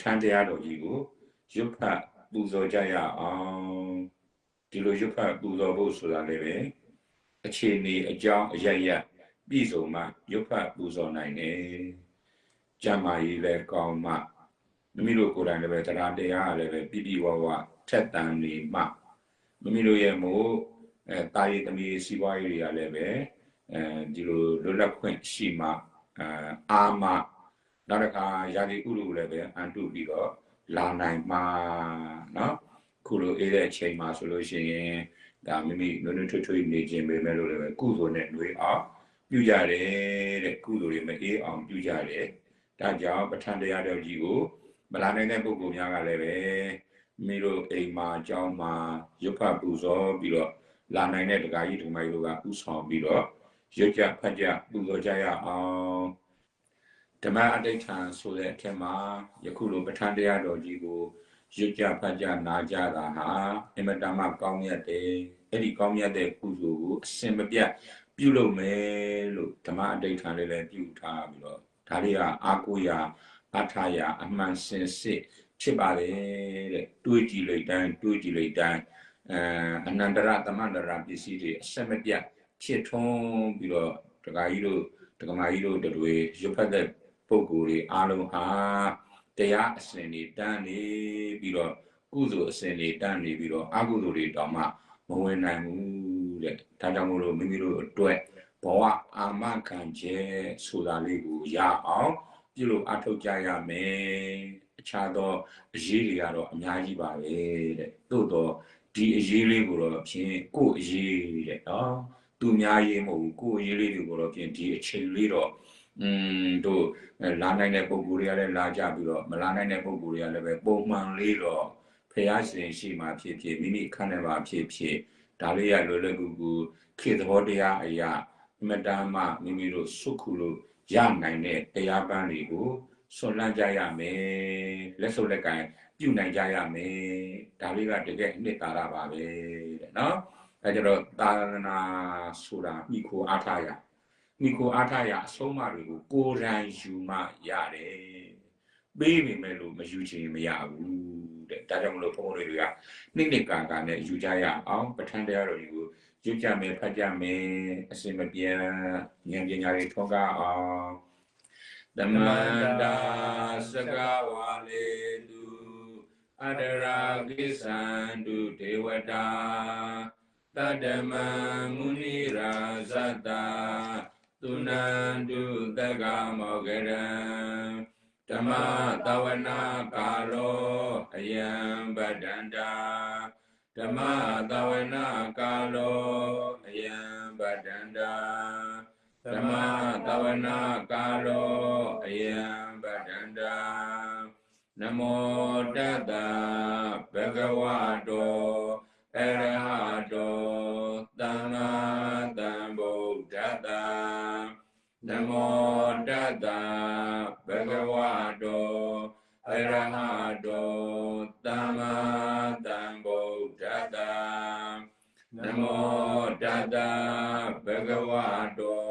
ထန်တရားတော်ကြီးကိုရွတ်ဖတ်ပူဇော်ကြရအောင်ဒီလိုရွတ်ဖတ်ပူဇော်ဖို့ဆိုတာလည်းပဲအခြေအနေအကြောင်းအရရပြည့်စုံမှရွတ်ဖတ်ပူဇော်နိုင်တယ်ကျမ်းမာရေးလည်းကောင်းမှမိမိတို့ကိုယ်တိုင်လည်းပဲတရားတရားလည်းပဲပြည့်ပြည့်ဝဝထက်တန်နေမှမိမိတို့ရဲ့မို့တာရည်သမီးစီးပွားရေးတွေကလည်းပဲဒီလိုလွတ်လပ်ခွင့်ရှိမှအာမနောက်တစ်ခါယာတိဥရုလည်းပဲအန်တုပြီးတော့လာနိုင်မှာနော်ခုလိုအေးတဲ့အချိန်မှာဆိုလို့ရှိရင်ဒါမိမိနွေးနွေးထွေးထွေးနေခြင်းပဲမဲ့လို့လည်းပဲကုသိုလ်နဲ့နှွေးအောင်ပြုကြတယ်တဲ့ကုသိုလ်တွေမအေးအောင်ပြုကြတယ်ဒါကြောင့်ပဋ္ဌာန်းတရားတော်ကြီးကိုမလာနိုင်တဲ့ပုဂ္ဂိုလ်များကလည်းပဲမိတို့အိမ်မှာအကြောင်းမှာရွတ်ဖတ်ပူဇော်ပြီးတော့လာနိုင်တဲ့ဒကာကြီးဒကာမကြီးတို့ကဥဆောင်ပြီးတော့ရွတ်ကြဖတ်ကြပူဇော်ကြရအောင်ဓမ္မအဋ္ဌံဆိုတဲ့အထက်မှာယခုလိုပဋ္ဌာန်းတရားတော်ကြီးကိုရွတ်ကြဖတ်ကြနာကြတာဟာအင်မတန်မှကောင်းမြတ်တယ်အဲ့ဒီကောင်းမြတ်တဲ့ကုသိုလ်ကိုအစင်မပြတ်ပြုလုပ်မယ်လို့ဓမ္မအဋ္ဌံလေးလည်းပြုထားပြီးတော့ဒါလေးကအာကိုရာအထာရာအမှန်စင်စစ်ဖြစ်ပါလေတဲ့တွေးကြည့်လိုက်တိုင်းအနန္တရသမန္တရပစ္စည်းတွေအစင်မပြတ်ဖြစ်ထွန်းပြီးတော့ဒကာကြီးတို့ဒကာမကြီးတို့တွေရွတ်ဖတ်တဲ့ပုဂ္ဂိုလ်တွေအားလုံးဟာတရားအစဉ်တွေတန်းနေပြီးတော့ကုသိုလ်အစဉ်တွေတန်းနေပြီးတော့အကုသိုလ်တွေတောင်မှမဝင်နိုင်ဘူးတဲ့ဒါကြောင့်မို့လို့မိမိတို့အတွက်ဘဝအာမခံခြင်းဆိုတာလေးကိုရအောင်ပြုလို့အထောက်ကြရမယ်အခြားသောအရေးတွေကတော့အများကြီးပါပဲတဲ့သို့တော့ဒီအရေးလေးကိုတော့ဖြင့်ကိုယ်အရေးတဲ့နော်သူများရေးမဟုတ်ဘူးကိုယ်အရေးလေးတွေကိုတော့ဖြင့်ဒီအချိန်လေးတော့တို့လာနိုင်တဲ့ပုံကိုယ်တွေကလည်းလာကြပြီးတော့မလာနိုင်တဲ့ပုံကိုယ်တွေကလည်းပဲပုံမှန်လေးတော့ဖျားရှင်ရှိမှဖြစ်ဖြစ်မိမိအခန်းထဲမှာဖြစ်ဒါလေးရလွယ်လွယ်ကူကူခေသဘောတရားအရာအမတန်မှမိမိတို့စုခုလို့ရနိုင်တဲ့တရားပန်းတွေကိုဆွလန်းကြရမယ်လက်စုပ်လက်ကင်ပြုနိုင်ကြရမယ်ဒါလေးကတကယ်နှစ်သာရပါပဲတဲ့နော်အဲကြတော့သာသနာဆိုတာမိခိုအားထားရမိခိုအားထားရအဆုံးအမတွေကိုကိုယ်တိုင်ယူမှရတယ်ပေးမိမယ်လို့မယူချင်မရဘူးတဲ့ဒါကြောင့်မလို့ဘုန်းတော်တွေကနှစ်ကာနဲ့ယူကြရအောင်ပဋ္ဌာန်းတရားတော်ကြီးကိုရွတ်ကြမယ်ဖတ်ကြမယ်အစင်မပြေဉာဏ်ပညာတွေထောက်အောင်ဓမ္မန္တာစကဝါလေတုအတရာကိသံတုဒေဝတာတတမံမုနိရာဇတသုနန္တုသက္ကမောဂရံဓမ္မသဝနာကာလောအယံဗဒ္ဒန္တာဓမ္မသဝနာကာလောအယံဗဒ္ဒန္တာဓမ္မသဝနာကာလောအယံဗဒ္ဒန္တာနမောတတ္တဘဂဝတောအရဟတောသမ္မာသမ္ဗုဒ္ဓတ္တနမောတတ္တဘဂဝတောအရဟတောသမ္မာသမ္ဗုဒ္ဓတ္တနမောတတ္တဘဂဝတော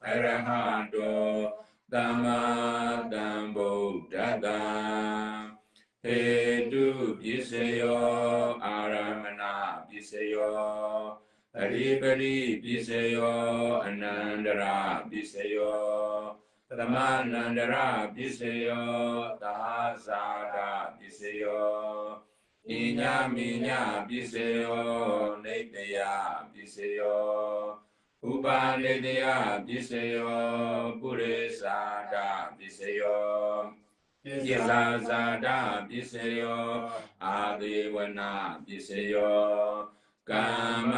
အရဟတောသမ္မာသမ္ဗုဒ္ဓတ္တဟေတုပစ္စယောအာရမဏပစ္စယောအရိပရိပစ္စယောအနန္တရာပစ္စယောသမနန္တရာပစ္စယောသာဇာတပစ္စယောဣညာမိညာပစ္စယောနေတယပစ္စယောဥပါနေတယပစ္စယောပုရိသဒပစ္စယောပစ္စဇာဒပစ္စယောအာဒေဝနာပစ္စယောကာမ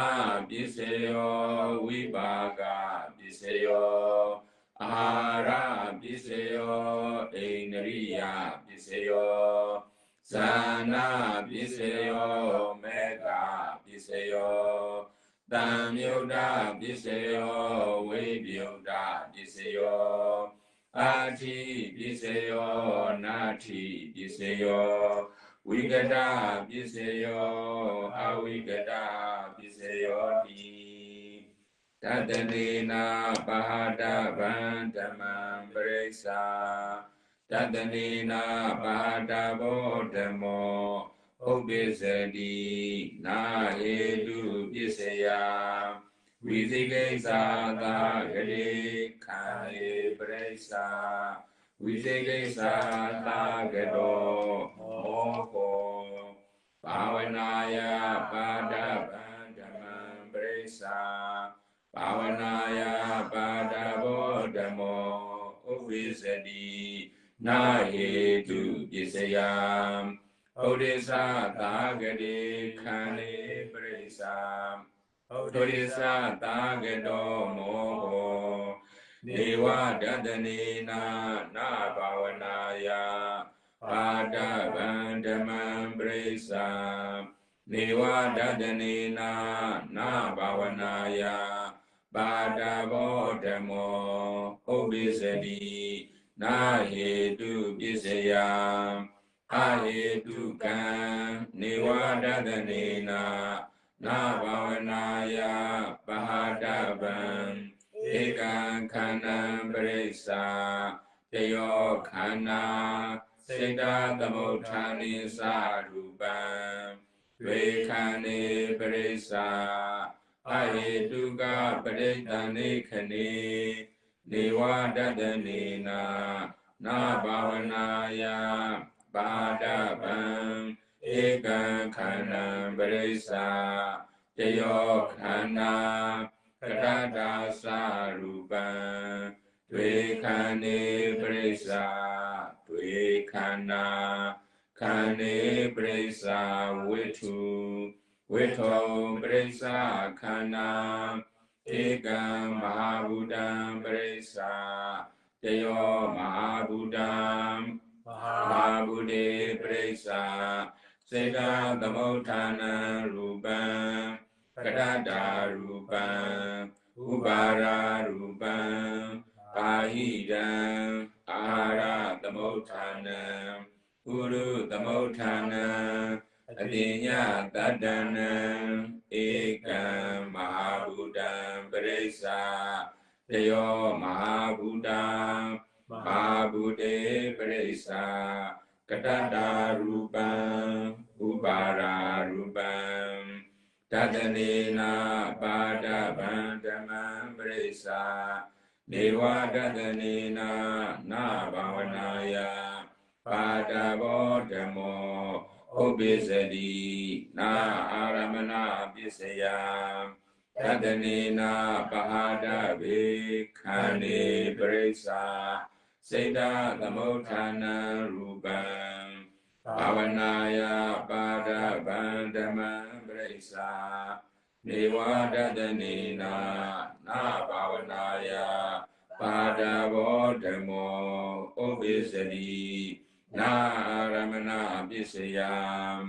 ပစ္စယောဝိပါကပစ္စယောအာဟာရပစ္စယောအိန္ဒရိယပစ္စယောဇာနာပစ္စယောမေဃပစ္စယောတံမြုဒ္ဓပစ္စယောဝိပယုဒ္ဓပစ္စယောအာတိပစ္စယောနာတိပစ္စယောဝိကတပစ္စယောအဝိကတပစ္စယောတိတတနေနာပါဒဗံဓမ္မံပရိစ္ဆာ Tatanina Padabo Demo Obisadi Na Hedu Pisaya Vizigesa Gade Kane Bresa Vizigesa Gado Moho Pavanaya Padabandamam Bresa Pavanaya Padabo Demo Obisadi Na Hedu Pisaya Odisa Tagade Kane Bresa Odisa Tagado Moho Deva Dadanina Na Pavanaya Pada Bandamam Bresa Deva Dadanina Na Pavanaya Pada Bodamo Obisadi Na Hedu Pisaya Ahedu Kan Deva Dadanina Na Pavanaya Pahadavan Ekan Kanam Bresa Teyo Kana Seda Tamotani Sarupan Vekane Bresa Aheduka Paritane Kane Deva Dadanina Na Pavanaya Padavan Ekan Kanam Bresa Teyo Kana Kadada Sarupan Dvekane Bresa Dvekana Kane Bresa Vitu Vito Bresa Kana Ekam Mahabudam Bresa Teyo Mahabudam Mahabude Bresa Seda Damotana Rubam Kadada Rubam Ubara Rubam Pahidam Ara Damotana Uru Damotana Adinya Dadana Ekam Mahabudam Bresa Teyo Mahabudam Mahabude Bresa Kadada Rubam Ubara Rubam Tadanina Pada Bandamam Bresa Deva Dadanina Na Bhavanaya Pada Bodhamo Obisadi Na Aramana Pisaya Tadanina Pahada Vikhane Bresa Seda Tamotana Rubam Bhavanaya Pada Bandamam Bresa Deva Dadanina Na Bhavanaya Pada Bodhamo Obisadi Na Aramana Pisaya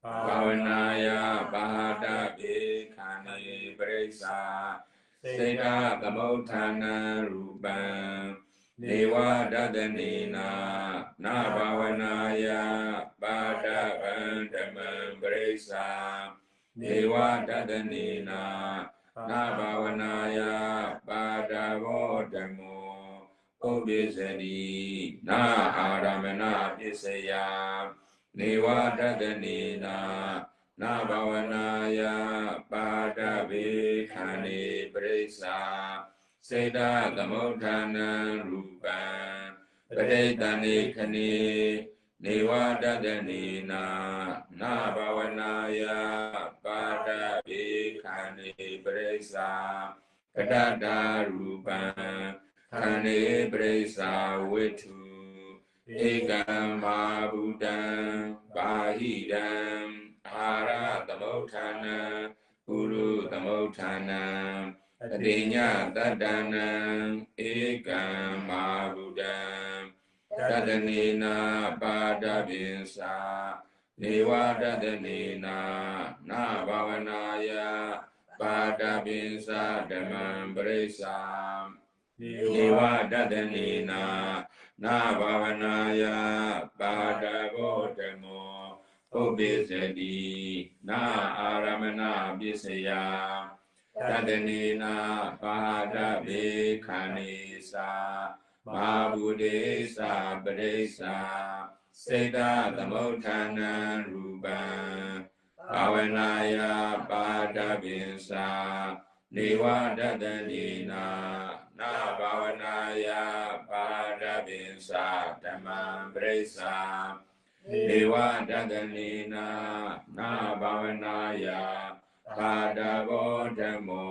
Bhavanaya Pahada Vikhane Bresa Seda Tamotana Rubam Deva Dadanina Na Bhavanaya Pada Bandamam Bresa Deva Dadanina Na Bhavanaya Pada Bodhamo Obisadi Na Aramana Pisaya Deva Dadanina Na Bhavanaya Pada Vikhane Bresa Seda Tamotana Rubam Padetane Kane Deva Dadanina Na Bhavanaya Pada Vikhane Bresa Kadada Rubam Kane Bresa Vitu Ekam Mahabudam Pahidam Ara Tamotana Uru Tamotana Adinya Dadana Ekam Mahabudam Dadanina Pada Vinsa Deva Dadanina Na Bhavanaya Pada Vinsa Dhammam Bresa Deva Dadanina Na Bhavanaya Pada Bodhamo Obisadi Na Aramana Pisaya Dadanina Pada Vikhane Sa Mahapudesa Padesa Seda Tamotana Rupan Pavanaya Padabinsa Niwa Dadanina Na Pavanaya Padabinsa Tamambresa Niwa Dadanina Na Pavanaya Padabodamo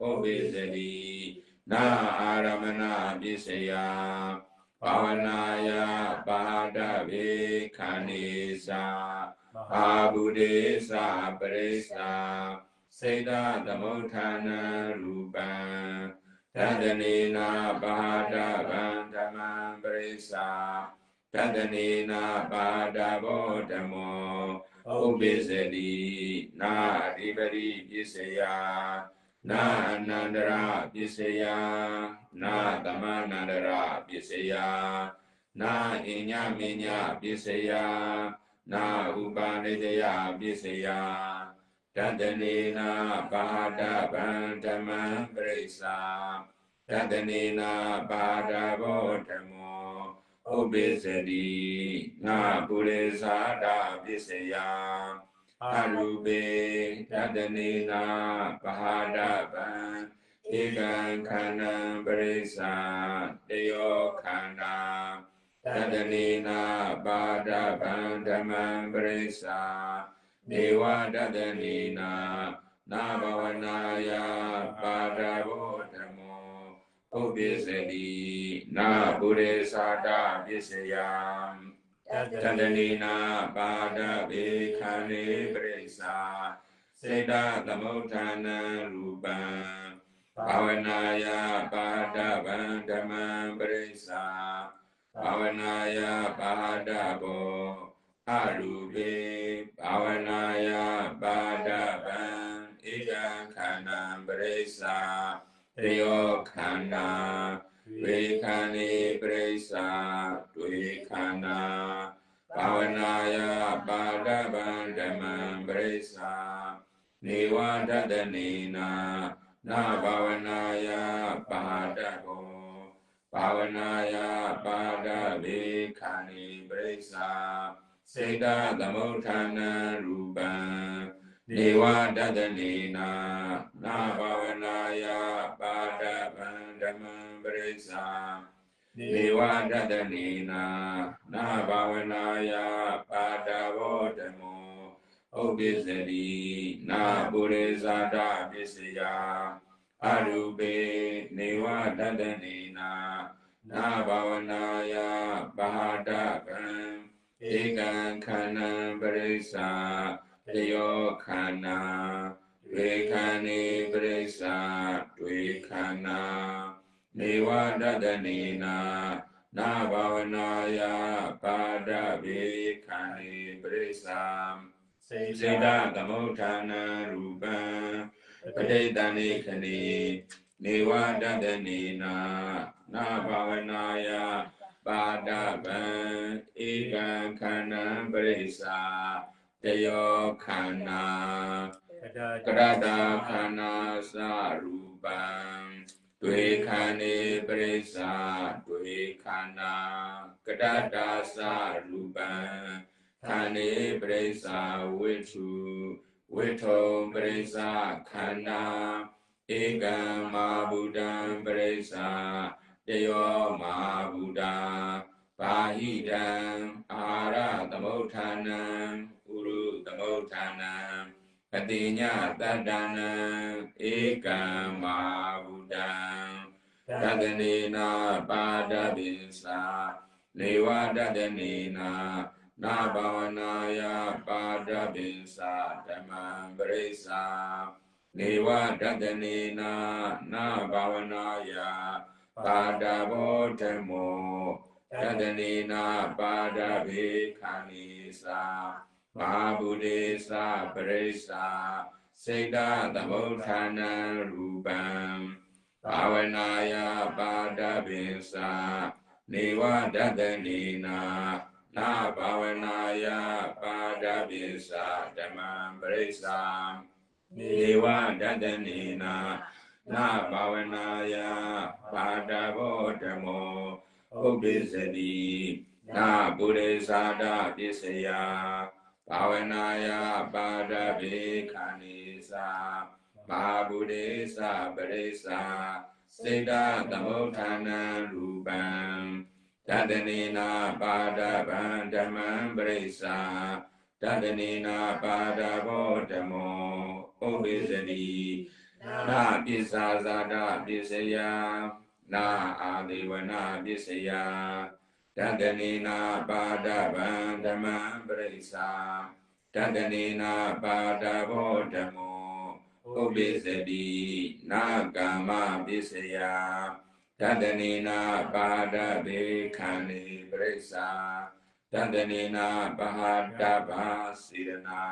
Obisadi Na Aramana Bisaya Pavanaya Padavi Kanisa Abudesa Paresa Seda Damotana Rupan Tadanina Padavantaman Paresa Tadanina Padabodamo Obisadi Na Adibari Bisaya Na Anandara Pisaya, Na Tamanandara Pisaya, Na Inya Minya Pisaya, Na Upanidaya Pisaya, Tadanina Bhada Bantaman Presa, Tadanina Bhada Botamo, Obisadi, Na Purezada Pisaya, Arube Tadanina Pahadaban Egan Kana Paresa Deo Kana Tadanina Pahadaban Dhaman Paresa Dewa Tadanina Navavanaya Padavotamo Obisadi Na Purezada Visayam Tadanina Pada Vikane Presa Seda Tamotana Rupan Pavanaya Pada Vandaman Presa Pavanaya Pada Bo Arube Pavanaya Pada Van Ida Kana Presa Teo Kana Vikane Presa Tuikana Pavanaya Padabandamam Presa Niwadadanina Na Pavanaya Padabo Pavanaya Padavikane Presa Seda Damotana Rupan Niwadadanina Na Pavanaya Padabandamam Presa Niwadadanina Na Pavanaya Padavotamo Obisadi Na Purezada Visaya Arube Niwadadanina Na Pavanaya Pahadavan Egan Kana Presa Teo Kana Vekane Presa Tuikana Niwadadanina Na Pavanaya Padavikane Presa Seda Tamotana Rupan Padetane Kane Niwadadanina Na Pavanaya Padavan Egan Kana Presa Teo Kana Karada Kana Sarupan Tuikane Presa Tuikana Karada Sarupan Kane Presa Vitu Vito Presa Kana Ega Mabuddha Presa Teo Mabuddha Pahidam Ara Tamothanam Uru Tamothanam Patinya Tadanam Eka Mabuddha Tadanina Padabinsa Niwadadanina Na Pavanaya Padabinsa Dhammam Presa Niwadadanina Na Pavanaya Padavotamo Tadanina Padavikanisa Mahabudesa Presa Seda Tamotana Rupan Pavanaya Padabinsa Niwadadanina Na Pavanaya Padabinsa Dhammam Presa Niwadadanina นาภาวนายาปาดาโบธโมอุปิสตินาปุริสาดาปิสยาภาวนายาปาดาเบขานิสาบาบุริสาปริสาစေတသမုဋ္ဌာနံရူပံတတနေနာပါဒဗံဓမ္မံပရိစ္ဆာတတနေနာပါဒဘောဓမ္မောဥပိစတိနာပိစ္ဆာဇာတပိစယနာအာဒေဝနာပိစယတတနေနာပါဒဗံဓမ္မံပရိစ္ဆာတတနေနာပါဒဘောဓမ္မောဥပိစတိနာကာမပိစယတတနေနာပါဒဗေခန္တိပရိစ္ဆာတတနေနာပဟာတဗာစေရနာ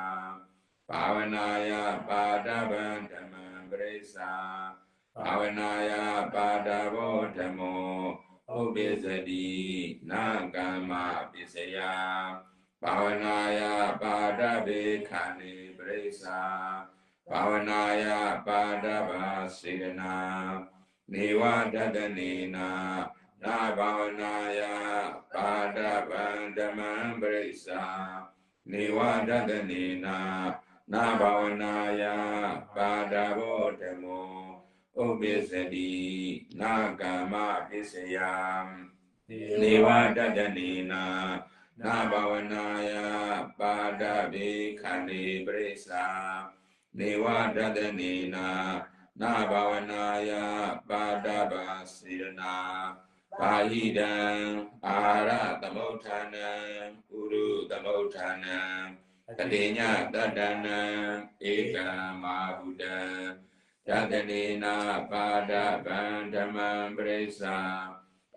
ဘာဝနာယပါဒဗံဓမ္မံပရိစ္ဆာဘာဝနာယပါဒဘောဓမ္မောဥပိစတိနာကာမပိစယဘာဝနာယပါဒဗေခန္တိပရိစ္ဆာဘာဝနာယပါဒဗာစေရနာနေဝတတနေနာနာဘာဝနာယပါဒဗံဓမ္မံပရိစ္ဆာနေဝတတနေနာနာဘာဝနာယပါဒဘောဓမ္မောဥပိစတိနာကာမပိစယနေဝတတနေနာနာဘာဝနာယပါဒဗေခန္တိပရိစ္ဆာနေဝတတနေနာနာဘာဝနာယပါဒဗာစေရနာပါဟိတံအာရသမုဋ္ဌာနံဥရုသမုဋ္ဌာနံတတိညတတနံဧကံမာဟုတံတတနေနာပါဒဗံဓမ္မံပရိစ္ဆာ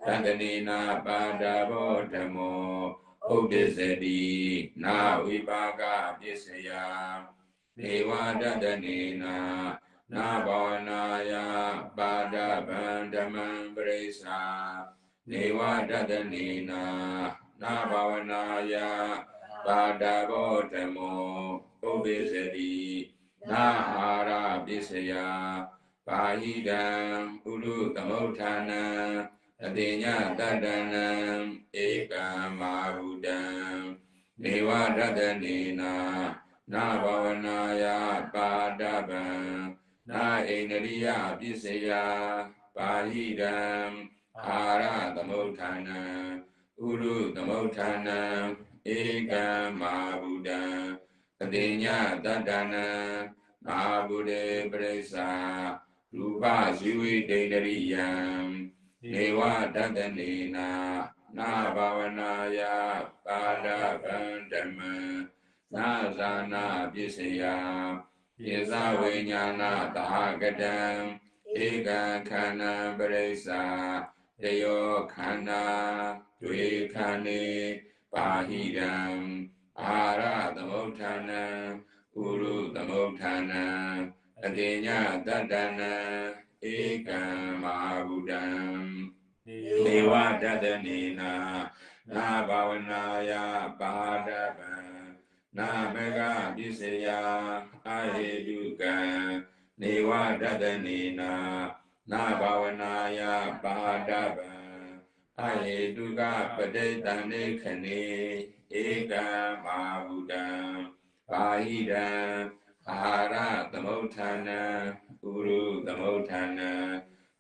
တတနေနာပါဒဘောဓမ္မောဥပိစတိနာဝိပါကပစ္စယနေဝတတနေနာနာဘာဝနာယပါဒဗံဓမ္မံပရိစ္ဆာနေဝတတနေနာနာဘာဝနာယပါဒဘောဓမ္မောဥပိစတိနာအာရပိစယပါဟိတံဥရုသမုဋ္ဌာနံအတိညတတနံဧကံမာဟုတံနေဝတတနေနာနာဘာဝနာယပါဒဗံနာဣန္ဒရိယပစ္စယပါဟိတံအာရသမုဋ္ဌာနံဥရုသမုဋ္ဌာနံဧကံမာဟုတံအတိညတတနံမာဟုတေပရိစ္ဆာရူပဇီဝိဒိန္ဒရိယံနေဝတတနေနာနာဘာဝနာယပါဒဗံဓမ္မံနာဇာနာပစ္စယပိဇဝိညာဏတာဂတံဧကံခန္ဓာပရိစ္ဆာတယောခန္ဓာတွေခန္ဓေပါဟိတံအာရသမုဋ္ဌာနံဥရုသမုဋ္ဌာနံအတိညတတနံဧကံမာဟုတံနေဝတတနေနာနာဘာဝနာယပါဒဗံနာမဂပစ္စယအာဟိတုကံနေဝတတနေနာနာဘာဝနာယပါဒဗံအာဟိတုကပဋိတံနေခဏေဧကံမာဟုတံပါဟိတံအာရသမုဋ္ဌာနံဥရုသမုဋ္ဌာနံ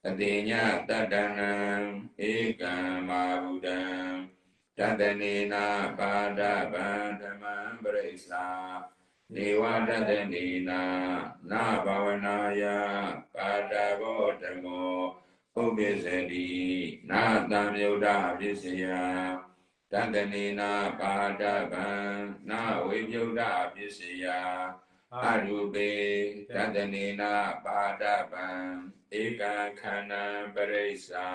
အတိညတတနံဧကံမာဟုတံတတနေနာပါဒဗံဓမ္မံပရိစ္ဆာနေဝတတနေနာနာဘာဝနာယပါဒဘောဓမ္မောဥပိစတိနာသံယုဒ္ဓပစ္စယတတနေနာပါဒဗံနာဝိပယုဒ္ဓပစ္စယအရူပေတတနေနာပါဒဗံဧကံခန္ဓာပရိစ္ဆာ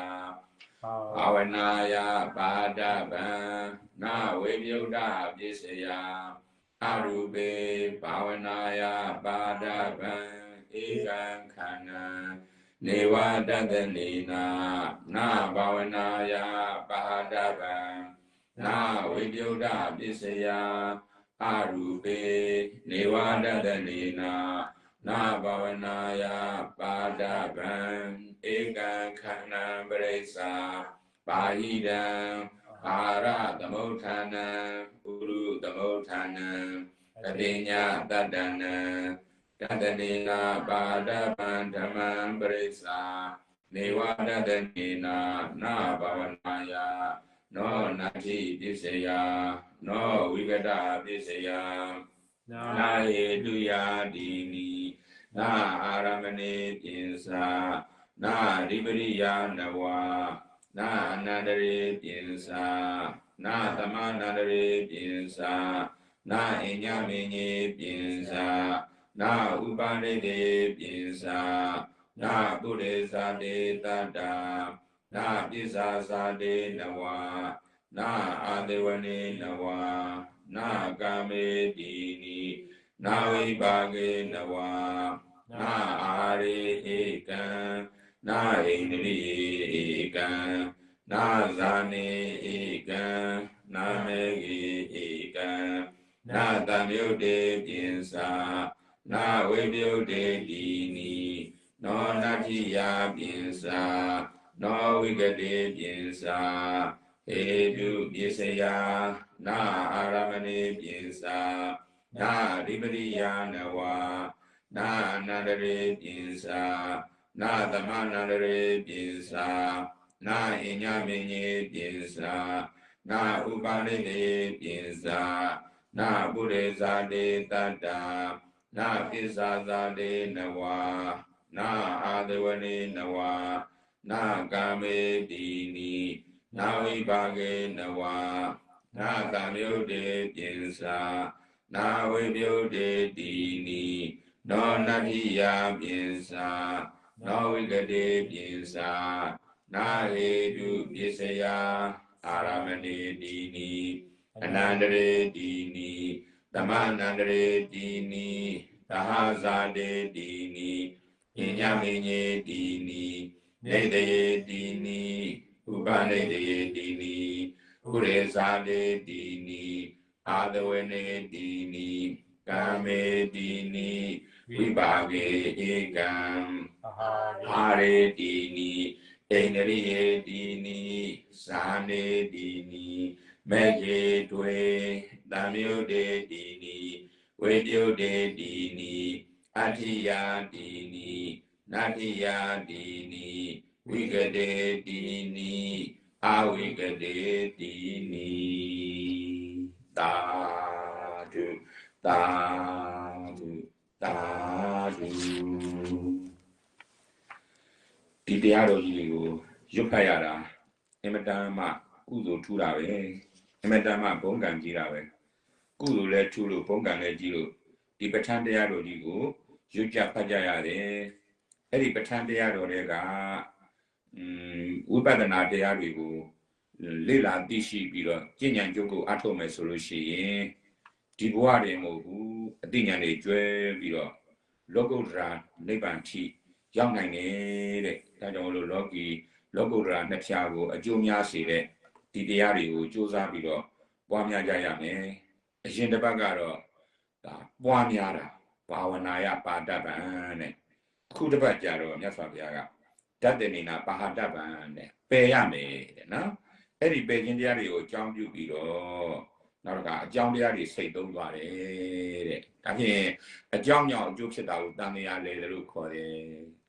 ဘာဝနာယပါဒဗံနာဝိပယုဒ္ဓပစ္စယအရူပေဘာဝနာယပါဒဗံဧကံခန္ဓာနေဝတတနေနာနာဘာဝနာယပါဒဗံနာဝိပယုဒ္ဓပစ္စယအရူပေနေဝတတနေနာ na bavanaya padavan ekan khanam parisa bahidam ara tamothanam uru tamothanam tadinya tadana tadanina padavan dhammam parisa nevadanina na bavanaya no nati pisaya no vigata pisaya na hetuya dini na aramane pinsa na ripariya nawa na anandare pinsa na tamanandare pinsa na inyamenye pinsa na upanede pinsa na buddhisa tata na pisasade nawa na adewane nawa na kame dini na vibhage nawa na are ekan na indri ekan na zane ekan na megi ekan na tamyude pinsa na vibhyude dini no natiya pinsa no vigade pinsa hedu pisaya na aramane pinsa na ripariya nawa na anandare pinsa na tamanandare pinsa na inyamenye pinsa na upanede pinsa na buddhisa tata na pisasade nawa na adewane nawa na kame dini na vibhage nawa na tamyude pinsa na vibhyude dini no natiya pinsa no vigade pinsa na hedu pisaya aramane dini anandare dini tamanandare dini tahazade dini inyamenye dini nedeye dini upanedeye dini urezade dini adavane dini kame dini vibhage ekam hare dini enriye dini sane dini meje dwe tamyude dini vedyude dini atiya dini natiya dini vigade dini avigade dini tadu tadu tadu ဒီတရားတော်ကြီးတွေကိုရွတ်ဖတ်ရတာအင်မတန်မှကုသိုလ်ထူတာပဲအင်မတန်မှဘုံကံကြီးတာပဲကုသိုလ်လည်းထူလို့ဘုံကံလည်းကြီးလို့ဒီပဋ္ဌာန်းတရားတော်ကြီးကိုရွတ်ကြဖတ်ကြရတယ်အဲ့ဒီပဋ္ဌာန်းတရားတော်တွေကဝိပဿနာတရားတွေကိုလေ့လာသိရှိပြီးတော့ကျင့်ကြံကြိုးကိုအထောက်မယ်ဆိုလို့ရှိရင်ဒီဘဝတည်းမဟုတ်ဘူးအသိဉာဏ်တွေကျွဲပြီးတော့လောကုတ္တရာနိဗ္ဗာန်ထိရောက်နိုင်တယ်တဲ့ဒါကြောင့်လို့လောကီလောကုတ္တရာနှစ်ဖြာကိုအကျိုးများစေတဲ့ဒီတရားတွေကိုစူးစမ်းပြီးတော့ပွားများကြရမယ်အရင်တစ်ပတ်ကတော့ဒါပွားများတာဘာဝနာယပါဒပံတဲ့အခုတစ်ပတ်ကျတော့မြတ်စွာဘုရားကဓာတ်တဏိနာပါဟတပံတဲ့ပယ်ရမယ်တဲ့နော်အဲ့ဒီပယ်ခြင်းတရားတွေကိုအကြောင်းပြုပြီးတော့နောက်တစ်ခါအကြောင်းတရားတွေစိတ်သုံးသွားတယ်တဲ့ဒါဖြင့်အကြောင်းကြောင့်အကျိုးဖြစ်တာကိုတန်တရားလေလို့ခေါ်တယ်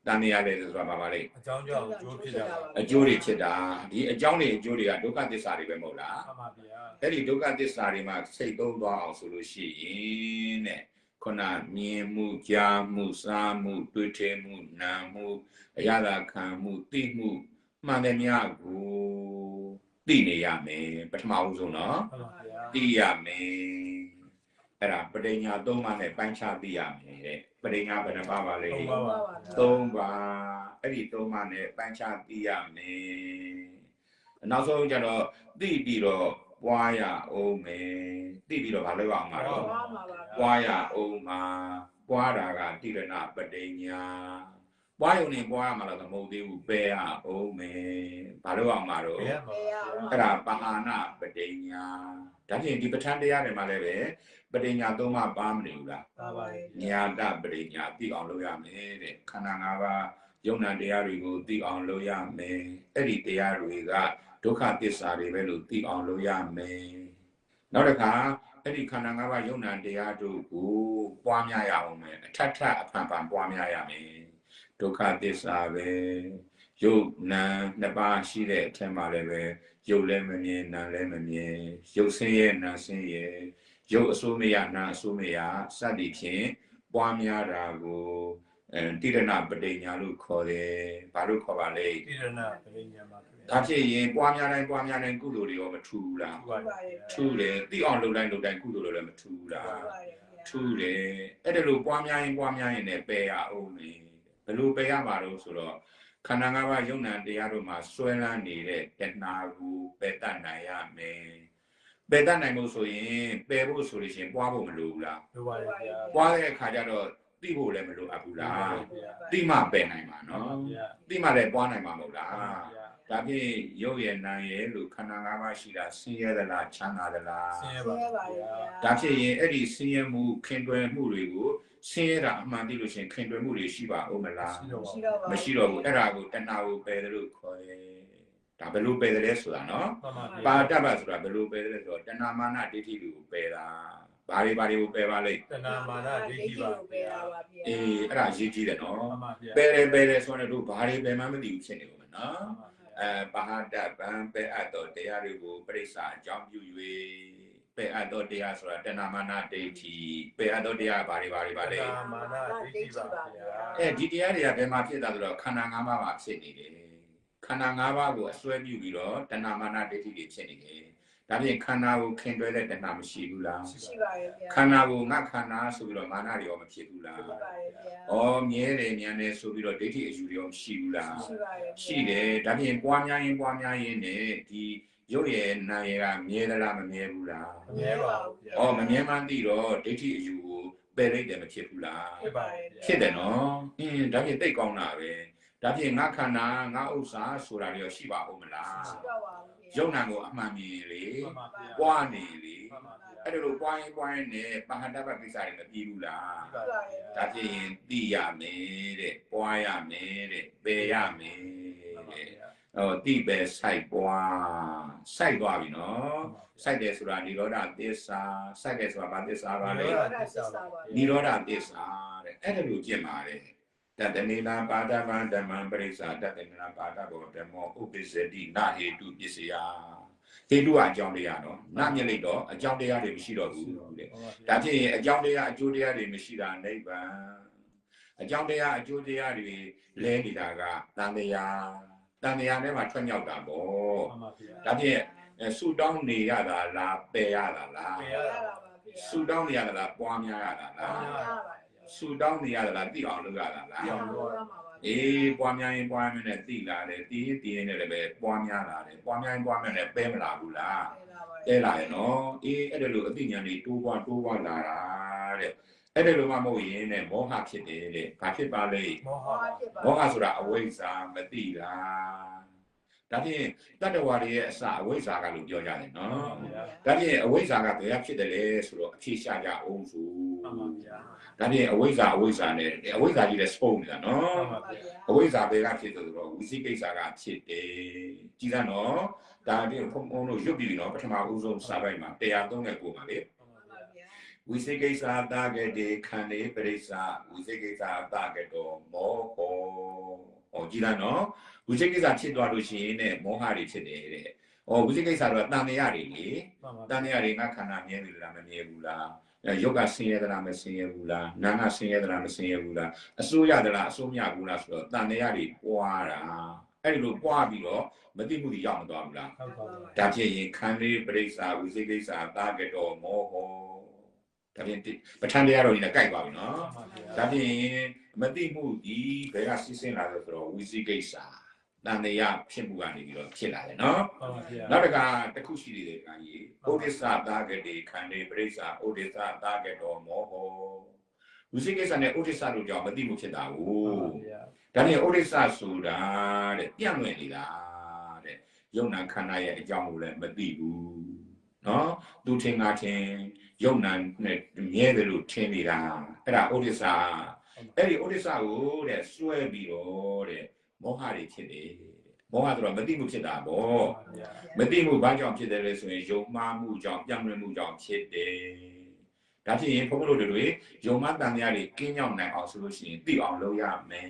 တန်တရားလေဆိုတာဘာပါလဲအကြောင်းကြောင့်အကျိုးဖြစ်တာအကျိုးတွေဖြစ်တာဒီအကြောင်းတွေအကျိုးတွေကဒုက္ခသစ္စာတွေပဲမဟုတ်လားမှန်ပါဗျာအဲ့ဒီဒုက္ခသစ္စာတွေမှာစိတ်သုံးသွားအောင်ဆိုလို့ရှိရင်တဲ့ခုနမြင်မှုကြားမှုစားမှုတွေ့ထင်မှုနားမှုအရသာခံမှုသိမှုမှန်တယ်များကိုသိနေရမယ်ပထမဦးဆုံးနော်သိရမယ်အဲ့ဒါပဋိညာ၃ပါးနဲ့ပိုင်းခြားသိရမယ်တဲ့ပဋိညာဘယ်နှပါးပါလဲ၃ပါးအဲ့ဒီ၃ပါးနဲ့ပိုင်းခြားသိရမယ်နောက်ဆုံးကျတော့သိပြီးတော့ပွားရအောင်မယ်သိပြီးတော့ဘာလုပ်အောင်မှာတော့ပွားရအောင်မှာပွားတာကတိရဏပဋိညာ ပွားယုံနေပွားမှာတော့မဟုတ်သေးဘူးပဲရအောင်မယ်ဘာလို့အောင်မှာတော့အဲ့ဒါပါဟာနာပဋိညာဒါဖြင့်ဒီပဋ္ဌာန်းတရားတွေမှာလည်းပဲပဋိညာသုံးပါးပါမနေဘူးလားပါပါဗျာ ညာတပဋိညာသိအောင်လုပ်ရမယ်တဲ့ခန္ဓာ၅ပါးယုံနာတရားတွေကိုသိအောင်လုပ်ရမယ်အဲ့ဒီတရားတွေကဒုက္ခသစ္စာတွေပဲလို့သိအောင်လုပ်ရမယ်နောက်တစ်ခါအဲ့ဒီခန္ဓာ၅ပါးယုံနာတရားတို့ကိုပွားများရအောင်မယ်အထက်ထအဖန်ဖန်ပွားများရမယ်ဒုက္ခသစ္စာပဲယုတ်နာနှစ်ပါးရှိတဲ့အထက်မှာလည်းပဲယုတ်လည်းမမြင်နာလည်းမမြင်ယုတ်ဆင်းရဲနာဆင်းရဲယုတ်အစိုးမရနာအစိုးမရစသည်ဖြင့်ပွားများတာကိုတိရဏပဋိညာလို့ခေါ်တယ်ဘာလို့ခေါ်ပါလဲတိရဏပဋိညာပါခင်ဗျာဒါဖြစ်ရင်ပွားများတိုင်းကုသိုလ်တွေရောမထူဘူးလားထူတယ်သိအောင်လုပ်တိုင်းကုသိုလ်တွေလည်းမထူဘူးလားထူတယ်အဲ့ဒါလို့ပွားများရင်လည်းပယ်ရအောင်လေဘယ်လိုပယ်ရမှာလို့ဆိုတော့ခန္ဓာ၅ပါးယုံနာတရားတို့မှာဆွဲလန်းနေတဲ့တဏှာကိုပယ်တတ်နိုင်ရမယ်ပယ်တတ်နိုင်လို့ဆိုရင်ပယ်ဖို့ဆိုလို့ရှိရင်ပွားဖို့မလိုဘူးလားလိုပါရဲ့ဗျာပွားတဲ့အခါကျတော့သိဖို့လည်းမလိုအပ်ဘူးလားသိမှပယ်နိုင်မှာနော်သိမှလည်းပွားနိုင်မှာမဟုတ်လားဒါဖြင့်ရုပ်ရဲ့နာရဲ့လို့ခန္ဓာ၅ပါးရှိတာဆင်းရဲသလားချမ်းသာသလားဆင်းရဲပါဗျာဒါဖြစ်ရင်အဲ့ဒီဆင်းရဲမှုခင်တွယ်မှုတွေကိုဆင်းရဲတာအမှန်သိလို့ရှိရင်ခင်တွယ်မှုတွေရှိပါဦးမလားမရှိတော့ဘူးအဲ့ဒါကိုတဏှာကိုပယ်တယ်လို့ခေါ်တယ်ဒါဘယ်လိုပယ်တယ်လဲဆိုတာနော်ပါတ္တပဆိုတာဘယ်လိုပယ်တယ်လဲဆိုတော့တဏှာမာနဒိဋ္ဌိကိုပယ်တာဘာတွေကိုပယ်ပါလိမ့်တဏှာမာနဒိဋ္ဌိပါဗျာအေးအဲ့ဒါရေးကြည့်တယ်နော်ပယ်တယ်ဆိုတော့တို့ဘာတွေပယ်မှမသိဘူးဖြစ်နေလို့နော်ပါဟတဗံပယ်အပ်သောတရားတွေကိုပြိဿအကြောင်းပြု၍ပယ်အပ်သောတရားဆိုတာတဏှာမာနဒိဋ္ဌိပယ်အပ်သောတရားဘာတွေပါလိမ့်တဏှာမာနဒိဋ္ဌိပါဗျာဒီတရားတွေကဘယ်မှာဖြစ်တာဆိုတော့ခန္ဓာ၅ပါးမှာဖြစ်နေတယ်ခန္ဓာ၅ပါးကိုအစွဲပြုပြီးတော့တဏှာမာနဒိဋ္ဌိတွေဖြစ်နေတယ်ဒါဖြင့်ခန္ဓာကိုခင်တွဲတဲ့တဏှာမရှိဘူးလားရှိပါရဲ့ဗျာခန္ဓာကိုငါခန္ဓာဆိုပြီးတော့မာနတွေရောမဖြစ်ဘူးလားရှိပါရဲ့ဗျာမြဲတယ်ဉာဏ်တယ်ဆိုပြီးတော့ဒိဋ္ဌိအယူတွေရောမရှိဘူးလားရှိပါရဲ့ရှိတယ်ဒါဖြင့်ပွားများရင်နဲ့ဒီရုပ်ရဲ့နာရကမြဲသလားမမြဲဘူးလားမမြဲပါဘူးမမြဲမှန်းသိတော့ဒိဋ္ဌိအယူကိုပယ်လိုက်တယ်မဖြစ်ဘူးလားဖြစ်ပါရဲ့ဖြစ်တယ်နော်ဒါဖြင့်သိကောင်းတာပဲဒါဖြင့်ငါခန္ဓာငါဥစ္စာဆိုတာတွေရောရှိပါဦးမလားရှိပါပါဘူးယုံနာကိုအမှန်မြင်လေပွားနေလေအဲ့ဒါလိုပွားရင်နဲ့ပါဟတ္တပကိစ္စတွေမပြီးဘူးလားဒါဖြင့်သိရမယ်တဲ့ပွားရမယ်တဲ့ပယ်ရမယ်တဲ့တိပဲစိုက်ပွားစိုက်သွားပြီနော်စိုက်တယ်ဆိုတာនិရောဓသစ္စာစိုက်တယ်ဆိုတာဘာသစ္စာပါလဲនិရောဓသစ္စာတဲ့အဲ့ဒါလိုကျင့်ပါတယ်တတနိနာပါဒဗံဓမ္မံပရိစ္ဆာတတနိနာပါဒဘောဓမ္မောဥပ္ပစ္စတိနာဟေတုပစ္စယဟေတုအကြောင်းတရားနော်နာမြင်လိုက်တော့အကြောင်းတရားတွေမရှိတော့ဘူးတဲ့ဒါဖြစ်ရင်အကြောင်းတရားအကျိုးတရားတွေမရှိတာနိဗ္ဗာန်အကြောင်းတရားအကျိုးတရားတွေလဲနေတာကတန်တရားထဲမှာထွက်မြောက်တာပေါ့ဒါဖြင့်ဆူတောင်းနေရတာလားပယ်ရတာလားပယ်ရတာပါဗျာဆူတောင်းနေရတာလားပွားများရတာလားဆူတောင်းနေရတာလားသိအောင်လုပ်ရတာလားသိအောင်လုပ်ရမှာပါပွားများရင်ပွားများနဲ့သိလာတယ်သိရင်လည်းပဲပွားများလာတယ်ပွားများရင်ပွားများနဲ့ပဲမလာဘူးလားပဲလာရဲ့နော်အဲ့ဒါလို့အသိဉာဏ်တွေတိုးပွားလာတာတဲ့အဲ့ဒါလိုမှမဟုတ်ရင်နဲ့မောဟဖြစ်တယ်တဲ့ဘာဖြစ်ပါလဲမောဟဆိုတာအဝိဇ္ဇာမသိလားဒါဖြင့်တတ္တဝါတွေရဲ့အစအဝိဇ္ဇာကလို့ပြောကြတယ်နော်ဒါဖြင့်အဝိဇ္ဇာကဘယ်ဖြစ်တယ်လဲဆိုတော့အဖြေရှာကြအောင်ဆိုဒါဖြင့်အဝိဇ္ဇာနဲ့အဝိဇ္ဇာကြီးလည်းစပုံနေတာနော်အဝိဇ္ဇာဘယ်ကဖြစ်တယ်ဆိုတော့ဝိသိကိစ္စကဖြစ်တယ်ကြည်စမ်းနော်ဒါဖြင့်ဘုံတို့ရွတ်ပြီးနော်ပထမဦးဆုံးစာပိုက်မှာ139ပါလေဝိသိကိစ္စတာကတိခန္ဓေပရိစ္ဆာဝိသိကိစ္စတာကတောမောဟောကြည်စမ်းနော်ဝိသိကိစ္စဖြစ်သွားလို့ရှိရင်နဲ့မောဟတွေဖြစ်တယ်တဲ့ဝိသိကိစ္စတော့တန်တရားတွေလေတန်တရားတွေငါခန္ဓာမြဲပြီလားမမြဲဘူးလားယောဂဆင်းရဲသလားမဆင်းရဲဘူးလားနာငါဆင်းရဲသလားမဆင်းရဲဘူးလားအစိုးရသလားအစိုးမရဘူးလားဆိုတော့တန်တရားတွေပွားတာအဲ့ဒီလိုပွားပြီးတော့မသိမှုတွေရောက်မသွားဘူးလားဒါဖြစ်ရင်ခန္ဓေပရိစ္ဆာဝိသိကိစ္စတာကတောမောဟဒါဖြင့်ပဋ္ဌာန်းတရားတော်ကြီးနဲ့ကြိုက်သွားပြီနော်ဒါဖြင့်မသိမှုဒီဘယ်ကစစ်စင်လာလဲဆိုတော့ဝိသိကိစ္စတန်တရားဖြစ်မှုကနေပြီးတော့ဖြစ်လာတယ်နော်နောက်တစ်ခုရှိသေးတယ်ခင်ဗျ။ဩဒိစ္စတာဂတိခန္ဓေပရိစ္ဆာဩဒိစ္စတာဂတောမောဟဝိသိကိစ္စနဲ့ဩဒိစ္စတို့ကြောင့်မသိမှုဖြစ်တာကို ဒါနဲ့ဥဒိစ္စဆိုတာတဲ့ပြန့်လွင့်နေတာတဲ့ယုံနာခန္ဓာရဲ့အကြောင်းကိုလည်းမသိဘူးနော်သူထင်ငါထင်ယုံနာနဲ့မြဲတယ်လို့ထင်နေတာအဲ့ဒါဥဒိစ္စအဲ့ဒီဥဒိစ္စကိုတဲ့စွဲပြီးတော့တဲ့မောဟတွေဖြစ်တယ်မောဟဆိုတော့မသိမှုဖြစ်တာပေါ့မသိမှုဘာကြောင့်ဖြစ်တယ်လဲဆိုရင်ယုံမှားမှုကြောင့်ပြန့်လွင့်မှုကြောင့်ဖြစ်တယ်ဒါဖြစ်ရင်ဘုန်းဘုလို့တွေယုံမှားတန်တရားတွေကင်းရောက်နိုင်အောင်ဆိုလို့ရှိရင်သိအောင်လုပ်ရမယ်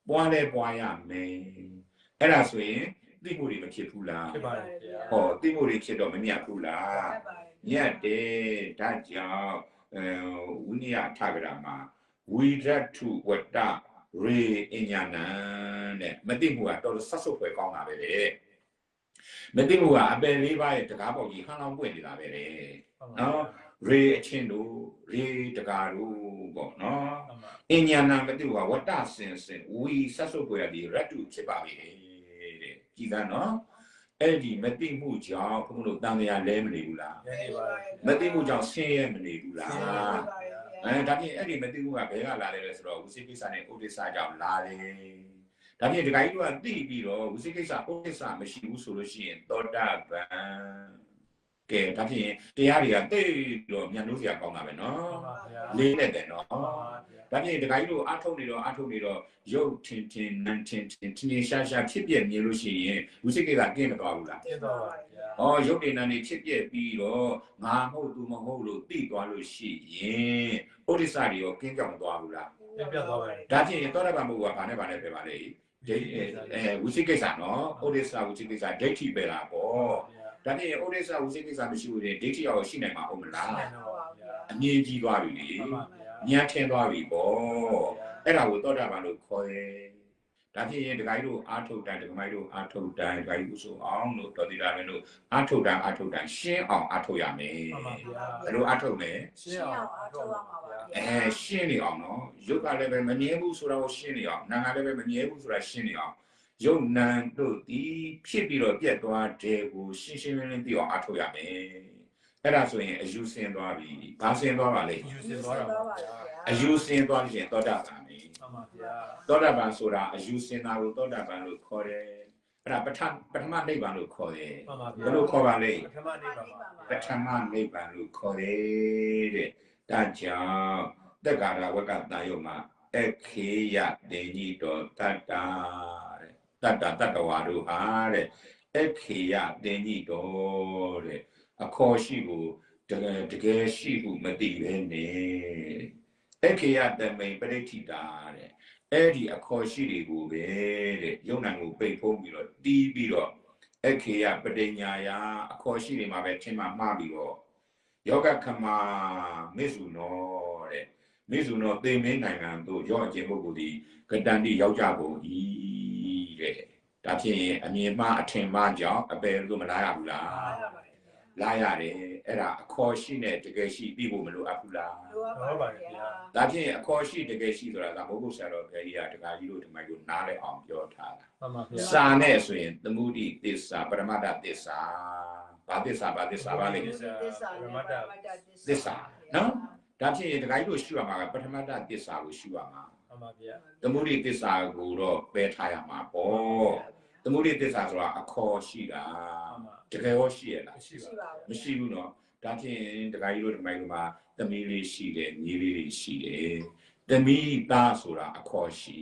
ပွားလဲပွားရမယ်အဲ့ဒါဆိုရင်သိမှုတွေမဖြစ်ဘူးလားဖြစ်ပါတယ်ဗျာဟောသိမှုတွေဖြစ်တော့မမြတ်ဘူးလားမြတ်တယ်ဒါကြောင့်ဝိနည်းအထကရာမှာဝိရတုဝတ္တရေအညာဏတဲ့မသိမှုကတော့ဆက်စုပ်ဖွယ်ကောင်းတာပဲလေမသိမှုကအပယ်လေးပါးရဲ့တကားပေါက်ကြီးဟန်လောင်းပွင့်နေတာပဲလေနော်ရေအချင်းတို့ရေတကားတို့ပေါ့နော်အညာဏမသိဘူးကဝတ္တစင်စင်ဝီဆက်စုပ်ဖွယ်ရဒီရတုဖြစ်ပါပြီတဲ့ကြည်ကနော်အဲ့ဒီမသိမှုကြောင့်ဘုန်းတို့တန်တရားလဲမနေဘူးလားမသိမှုကြောင့်ဆင်းရဲမနေဘူးလားဒါဖြင့်အဲ့ဒီမသိမှုကဘယ်ကလာလဲဆိုတော့ဝိသိကိစ္စနဲ့ဥဒိစ္စကြောင့်လာတယ်ဒါဖြင့်ဒီကိစ္စကသိပြီးတော့ဝိသိကိစ္စဥဒိစ္စမရှိဘူးဆိုလို့ရှိရင်သောတာပန်ကဲဒါဖြင့်တရားတွေကသိတော့မြန်လို့စရာကောင်းတာပဲနော်လေးနဲ့တယ်နော်ဒါဖြင့်ဒီကိစ္စကိုအထုတ်နေတော့ရုပ်ထင်ထင်နန်းထင်ရှားဖြစ်ပြမြင်လို့ရှိရင်ဝိသိကိစ္စကင်းမသွားဘူးလားကင်းသွားပါဗျာရုပ်တည်နာနေဖြစ်ပြပြီးတော့ငါမဟုတ်သူမဟုတ်လို့သိသွားလို့ရှိရင်ဥဒိစ္စတွေရောကင်းကြောင်သွားဘူးလားကင်းပြသွားပါတယ်ဒါဖြင့်သောတာပန်ဘုရားဘာနဲ့ပဲပါလေဝိသိကိစ္စနော်ဥဒိစ္စဝိသိကိစ္စဒိဋ္ဌိပဲလားပေါ့ဒါဖြင့်ဥဒိစ္စဝိသိကိစ္စမရှိဘူးလေဒိဋ္ဌိရောရှိနိုင်မှာဟုတ်မလားအမြင်ကြီးသွားပြီလေဉာဏ်ထင်သွားပြီပေါ့အဲ့ဒါကိုသောတာပန်လို့ခေါ်တယ်ဒါဖြစ်ရင်ဒကာကြီးတို့အာထုတ်တိုင်းဒကာမကြီးတို့အာထုတ်တိုင်းဒကာကြီးဦးဆိုအောင်လို့တော်တိတာမင်းတို့အာထုတ်တိုင်းရှင်းအောင်အာထုတ်ရမယ်ဘယ်လိုအာထုတ်လဲရှင်းအောင်အာထုတ်ရမှာပါရှင်းနေအောင်နော်ရုပ်ကလည်းပဲမမြဲဘူးဆိုတာကိုရှင်းနေအောင်နာမ်ကလည်းပဲမမြဲဘူးဆိုတာရှင်းနေအောင်ရုပ်နာမ်တို့ဒီဖြစ်ပြီးတော့ပြတ်သွားတဲ့ကိုရှင်းလင်းသိအောင်အာထုတ်ရမယ်အဲ့ဒါဆိုရင်အယူစင်သွားပြီဘာစင်သွားပါလဲအယူစင်သွားတာပါအယူစင်သွားရင်သောတာပန်သောတာပန်ဆိုတာအယူစင်တာကိုသောတာပန်လို့ခေါ်တယ်အဲ့ဒါပထမနိဗ္ဗာန်လို့ခေါ်တယ်ဘယ်လိုခေါ်ပါလဲပထမနိဗ္ဗာန်လို့ခေါ်တယ်တဲ့ဒါကြောင့်တက္ကရာဝကတာယုံမှာအခေယတေညိတောတတ္တာတဲ့တတ္တဝါတို့ဟာတဲ့အခေယတေညိတောတဲ့အခေါ်ရှိကိုတကယ်ရှိမှုမသိပဲနဲ့အခေယတမိန်ပရိဋ္ဌိတာတဲ့အဲ့ဒီအခေါ်ရှိတွေကိုပဲတဲ့ယုံနာကိုပိတ်ဖုံးပြီးတော့တီးပြီးတော့အခေယပဋိညာယအခေါ်ရှိတွေမှာပဲထင်မှမှားပြီးတော့ယောဂခမမေစုနောတဲ့မေစုနောသေမင်းနိုင်ငံတို့ရောအကျင့်ပုဂ္ဂိုလ်ဒီကတန်တိရောက်ကြကုန်ဤတဲ့ဒါဖြင့်အမြင်မှားအထင်မှားကြောင့်အပယ်လို့မလားရဘူးလားလာရတယ်အဲ့ဒါအခေါ်ရှိနဲ့တကယ်ရှိပြီးဖို့မလိုအပ်ဘူးလားလိုအပ်ပါဗျာဒါဖြင့်အခေါ်ရှိတကယ်ရှိဆိုတာကမဟုတ်ဘူးဆရာတော်ဘယ်ကြီးကတခါကြီးတို့ဒီမိုက်ကိုနားလဲအောင်ပြောထားတာမှန်ပါဗျာစာနဲ့ဆိုရင်သမုဒိသစ္စာပရမတ္ထသစ္စာဘာသစ္စာပါလေပရမတ္ထသစ္စာနော်ဒါဖြင့်တခါကြီးတို့ရှိရမှာကပထမတ္ထသစ္စာကိုရှိရမှာမှန်ပါဗျာသမုဒိသစ္စာကိုတော့ပယ်ထားရမှာပေါ့သမုဒိသစ္စာဆိုတာအခေါ်ရှိတာတကယ်ရောရှိရလားမရှိဘူးနော်ဒါဖြင့်တခါကြီးတို့ဒီမိုက်မှာသမီးလေးရှိတယ်ညီလေးတွေရှိတယ်သမီးသားဆိုတာအခေါ်ရှိ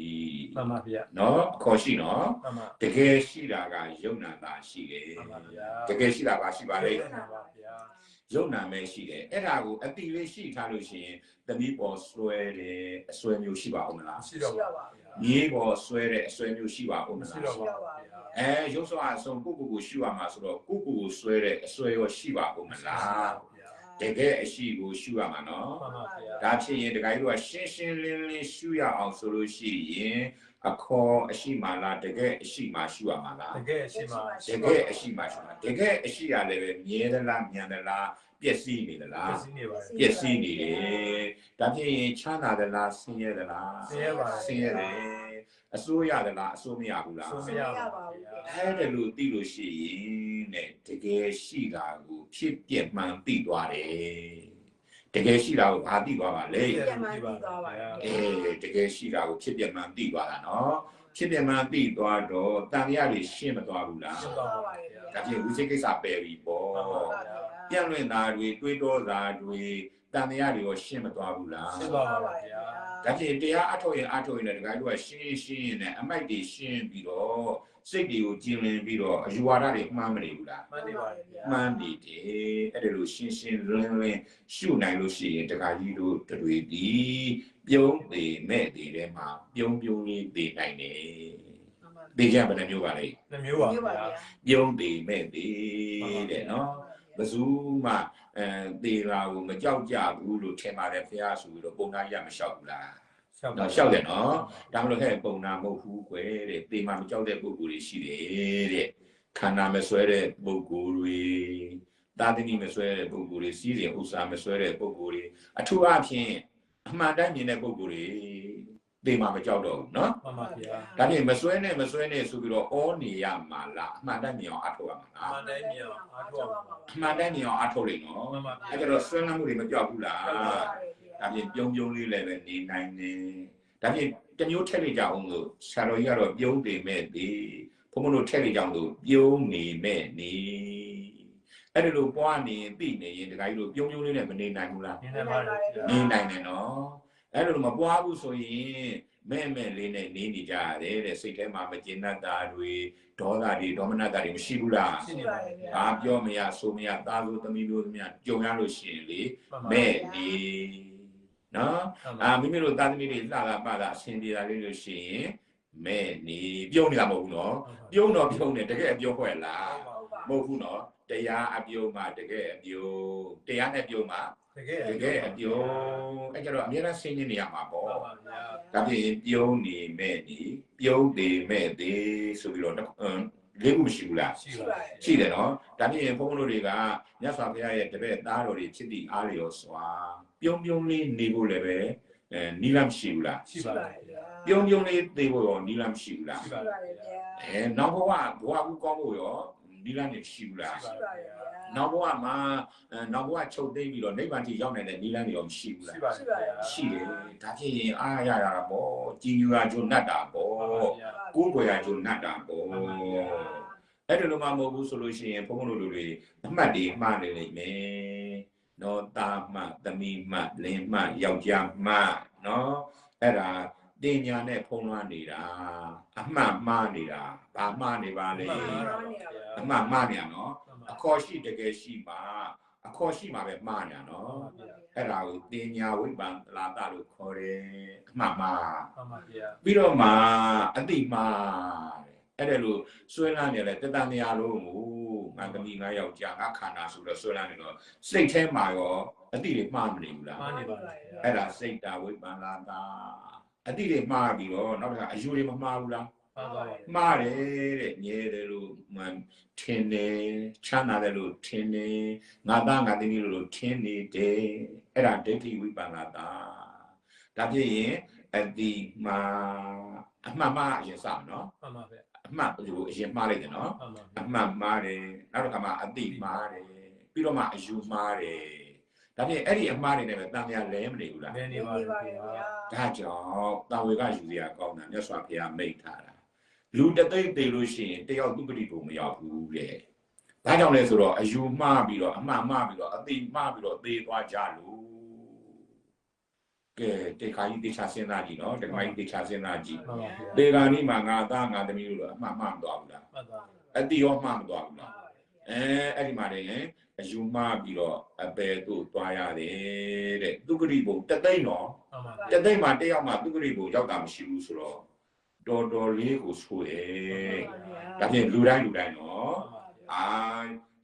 မှန်ပါဗျာနော်အခေါ်ရှိနော်မှန်ပါတကယ်ရှိတာကယုံနာတာရှိတယ်မှန်ပါဗျာတကယ်ရှိတာပါရှိပါလေမှန်ပါဗျာယုံနာမဲရှိတယ်အဲ့ဒါကိုအတိလေးရှိထားလို့ရှိရင်သမီးပေါ်ဆွဲတယ်အဆွဲမျိုးရှိပါဦးမလားရှိတော့ပါဗျာမြေပေါ်ဆွဲတဲ့အဆွဲမျိုးရှိပါဦးမလားရှိတော့ပါဗျာရုပ်စွာအဆုံးကိုရှိရမှာဆိုတော့ကိုဆွဲတဲ့အဆွဲရောရှိပါဦးမလားတကယ်အရှိကိုရှုရမှာနော်ဒါဖြစ်ရင်တခါကြီးတို့ကရှင်းလင်းရှုရအောင်ဆိုလို့ရှိရင်အခေါ်အရှိမှလားတကယ်အရှိမှရှုရမှာလားတကယ်အရှိမှရှုမှာတကယ်အရှိရလည်းပဲမြဲသလားမြန်သလားပျက်စီးနေသလားပျက်စီးနေတယ်ဒါဖြစ်ရင်ချမ်းသာသလားဆင်းရဲသလားဆင်းရဲပါဆင်းရဲတယ်အစိုးရသလားအစိုးမရဘူးလားအစိုးမရပါဘူးအဲ့ဒါလို့သိလို့ရှိရင်တဲ့တကယ်ရှိတာကိုဖြစ်ပြမှန်သိသွားတယ်တ ကယ်ရှိတာကိုဘာသိသွားပါလဲ ပြတ်မှန်းသိသွားပါဗျာ တကယ်ရှိတာကိုဖြစ်ပြမှန်သိသွားတာနော်ဖြစ်ပြမှန်သိသွားတော့တန်တရားတွေရှင်းမသွားဘူးလား ရှင်းသွားပါတယ်ဗျာ ဒါဖြင့်ဝိသိကိစ္စပယ်ပြီပေါ့ ပြန့်လွင့်တာတွေတွေးတောတာတွေတန်တရားတွေရောရှင်းမသွားဘူးလား ရှင်းသွားပါဗျာ ဒါဖြင့်တရားအထုတ်ရင်လည်းဒီကနေ့ကရှင်းနဲ့အမိုက်တွေရှင်းပြီးတော့စိတ်တွေကိုကျင်လည်ပြီးတော့အယူဝါဒတွေမှားမနေဘူးလား မှန်နေပါတယ်ဗျာ မှန်နေတယ်အဲ့ဒါလို့ရှင်းလင်းရှုနိုင်လို့ရှိရင်တခါကြီးတို့တွေဒီပြုံးသေးမဲ့သေးတဲ့မှာပြုံးလေးသေးနိုင်တယ်သိကြဘယ်နှမျိုးပါလဲ နှမျိုးပါ မျိုးပါ ဗျာ ဗျာ ပြုံးသေးမဲ့သေးတဲ့နော်ဘယ်သူမှသေလာကိုမကြောက်ကြဘူးလို့ထင်ပါတယ်ဖះဆိုပြီးတော့ပုံနာကြီးမလျှောက်ဘူးလား ရှောက် တော့လျှောက်တယ်နော်ဒါမလို့ဟဲ့ပုံနာမဟုတ်ဘူးကွယ်တဲ့သေမှမကြောက်တဲ့ပုဂ္ဂိုလ်တွေရှိတယ်တဲ့ခန္ဓာမဆွဲတဲ့ပုဂ္ဂိုလ်တွေသာသနိမဆွဲတဲ့ပုဂ္ဂိုလ်တွေစီးစဉ်ဥစ္စာမဆွဲတဲ့ပုဂ္ဂိုလ်တွေအထူးအဖြင့်အမှန်တိုင်းမြင်တဲ့ပုဂ္ဂိုလ်တွေသေမှမကြောက်တော့ဘူးနော် မှန်ပါဗျာ ဒါဖြင့်မဆွဲနဲ့ဆိုပြီးတော့ဩနေရမှာလားအမှန်တိုင်းမြင်အောင်အထောက်ရမှာလား မှန်တိုင်းမြောင်အားထုတ်ပါ အမှန်တိုင်းမြင်အောင်အထောက်လိမ့်နော် မှန်ပါဗျာ အဲ့ကြတော့ဆွဲလန်းမှုတွေမကြောက်ဘူးလား ဟုတ်ပါ ဒါဖြင့်ပြုံးလေးလည်းပဲနေနိုင်တယ်ဒါဖြင့်တမျိုးထက်လိုက်ကြအောင်လို့ဆရာတော်ကြီးကတော့ပြုံးတယ်မဲ့ဒီဘုံဘုံတို့ထက်လိုက်ကြအောင်လို့ပြုံးနေမဲ့နေအဲ့ဒီလိုပွားနေသိနေရင်တခါကြီးတို့ပြုံးလေးနဲ့မနေနိုင်ဘူးလား နေနေပါတယ်ဗျာ နေနိုင်တယ်နော်အဲ့လိုမပွားဘူးဆိုရင်မဲ့လေးနဲ့နေနေကြရတယ်တဲ့စိတ်ထဲမှာမကျေနပ်တာတွေဒေါသတွေဒေါမနတာတွေမရှိဘူးလား ရှင်းနေပါတယ်ဗျာ ဘာပြောမရဆိုမရသားလို့သမီးလို့သမီးကြုံရလို့ရှိရင်လေ မှန်ပါ မဲ့ဒီနော် မှန်ပါ မိမိတို့သားသမီးတွေလှလာပါတာအရှင်ပြေတာလေးလို့ရှိရင်မဲ့နေပြုံးနေတာမဟုတ်ဘူးနော်ပြုံးတော့ပြုံးတယ်တကယ်အပြုံးဖွဲ့လား ဟုတ်ပါ မဟုတ်ဘူးနော်တရားအပြုံးမှတကယ်အပြုံးတရားနဲ့ပြုံးမှ တကယ် တကယ်အပြုံးအဲ့ကြတော့အများအားဆင်းနေရမှာပေါ့ မှန်ပါဗျာ ဒါဖြင့်ပြုံးနေမဲ့နေပြုံးသေးမဲ့သေးဆိုပြီးတော့လေးခုမရှိဘူးလား ရှိ ရှိ ပါ ပါတယ် ရှိတယ်နော်ဒါဖြင့်ဘုန်းဘုန်းတို့တွေကမြတ်စွာဘုရားရဲ့တပည့်သားတော်တွေဖြစ်သည့်အားလျော်စွာပြုံးလေးနေဖို့လည်းပဲနီလမ်းရှိဘူးလား ရှိပါ ပါ တယ် ဗျာ ပြုံးလေးသိဖို့ရောနီလမ်းရှိဘူးလား ရှိ ရှိ ပါ ပါ တယ် တယ်ဗျာ နောက်ဘဝကူကောင်းဖို့ရောနီလမ်းရှိဘူးလား ရှိပါတယ်ဗျာ နောက်ဘဝမှာနောက်ဘဝချုပ်သိမ်းပြီးတော့နိဗ္ဗာန်ထိရောက်နိုင်တဲ့နီလမ်းတွေရောမရှိဘူးလား ရှိပါတယ်ဗျာ ရှိတယ်ဒါဖြင့်အားရတာပေါ့ကြည်ညိုရာကျိုးနတ်တာပေါ့ မှန်ပါဗျာ ကိုယ်ကိုယ်ရာကျိုးနတ်တာပေါ့ မှန်ပါဗျာ အဲ့ဒါလိုမှမဟုတ်ဘူးဆိုလို့ရှိရင်ဘုန်းဘုန်းတို့တွေအမှတ်တွေမှားနေလိမ့်မယ်နော်တာမှသမီးမှလင်းမှယောက်ျားမှနော်အဲ့ဒါတင်ညာနဲ့ဖုံးလွှမ်းနေတာအမှတ်မှားနေတာဘာမှားနေပါလဲအမှတ်မှားနေရနော်အခေါ်ရှိတကယ်ရှိမှာအခေါ်ရှိမှာပဲမှားနေတာနော်အဲ့ဒါကိုတင်ညာဝိပ္ပန္လာတလို့ခေါ်တယ်အမှတ်မှား မှန်ပါဗျာ ပြီးတော့မှအတိမှားအဲ့ဒါလို့ဆွဲလန်းနေလဲတတန်နေရာလုံးကိုငါသမီးငါယောက်ျားငါခန္ဓာဆိုတော့ဆွဲလန်းနေတော့စိတ်ထဲမှာရောအတိတွေမှားမနေဘူးလား မှန်နေပါတယ်ဗျာ အဲ့ဒါစိတ်တာဝိပ္ပန္လာတာအတိတွေမှားပြီးတော့နောက်တစ်ခါအယူတွေမမှားဘူးလား မှန်ပါပါ မှားတယ်တဲ့ငဲတယ်လို့ထင်တယ်ချမ်းသာတယ်လို့ထင်တယ်ငါသားငါသမီးလို့ထင်နေတယ်အဲ့ဒါဒိဋ္ဌိဝိပ္ပန္လာတာဒါဖြစ်ရင်အတိမှာအမှန်မှားအရင်စမယ်နော် မှန်ပါဗျာ အမှန်ကိုအရင်မှားလိုက်တယ်နော် မှန်ပါဗျာ အမှန်မှားတယ်နောက်တစ်ခါမှအတိမှားတယ်ပြီးတော့မှအယူမှားတယ်ဒါဖြင့်အဲ့ဒီအမှားတွေနဲ့ပဲတန်မြာလဲမနေဘူးလား နေနေပါ နေ တယ် ပါ ဗျာ ဗျာ ဒါကြောင့်တာဝေကယူစရာကောင်းတာမြတ်စွာဘုရားမိန့်ထားတာလူတသိမ့်သေးလို့ရှိရင်တယောက်သူပတိကိုမရောက်ဘူးတဲ့ဒါကြောင့်လဲဆိုတော့အယူမှားပြီးတော့အမှန်မှားပြီးတော့အတိမှားပြီးတော့သေသွားကြလို့ကဲတေခါကြီးတေချာစဉ်းစားကြည့်နော်တခါကြီးတေချာစဉ်းစားကြည့် မှန်ပါဗျာ တေခါនេះမှာငါသားငါသမီးလို့အမှန်မှားမသွားဘူးလား မှန်ပါ အတိရောမှားမသွားဘူးလားအဲ့ဒီမှာလည်းအယူမှားပြီးတော့အပေတို့သွားရတယ်တဲ့သူဂရိဘုံတသိမ့်တော့ မှန်ပါ တသိမ့်မှာတယောက်မှသူဂရိဘုံရောက်တာမရှိဘူးဆိုတော့တော်တော်လေးကိုဆိုတယ်ဒါဖြင့်လူတိုင်းနော်အာ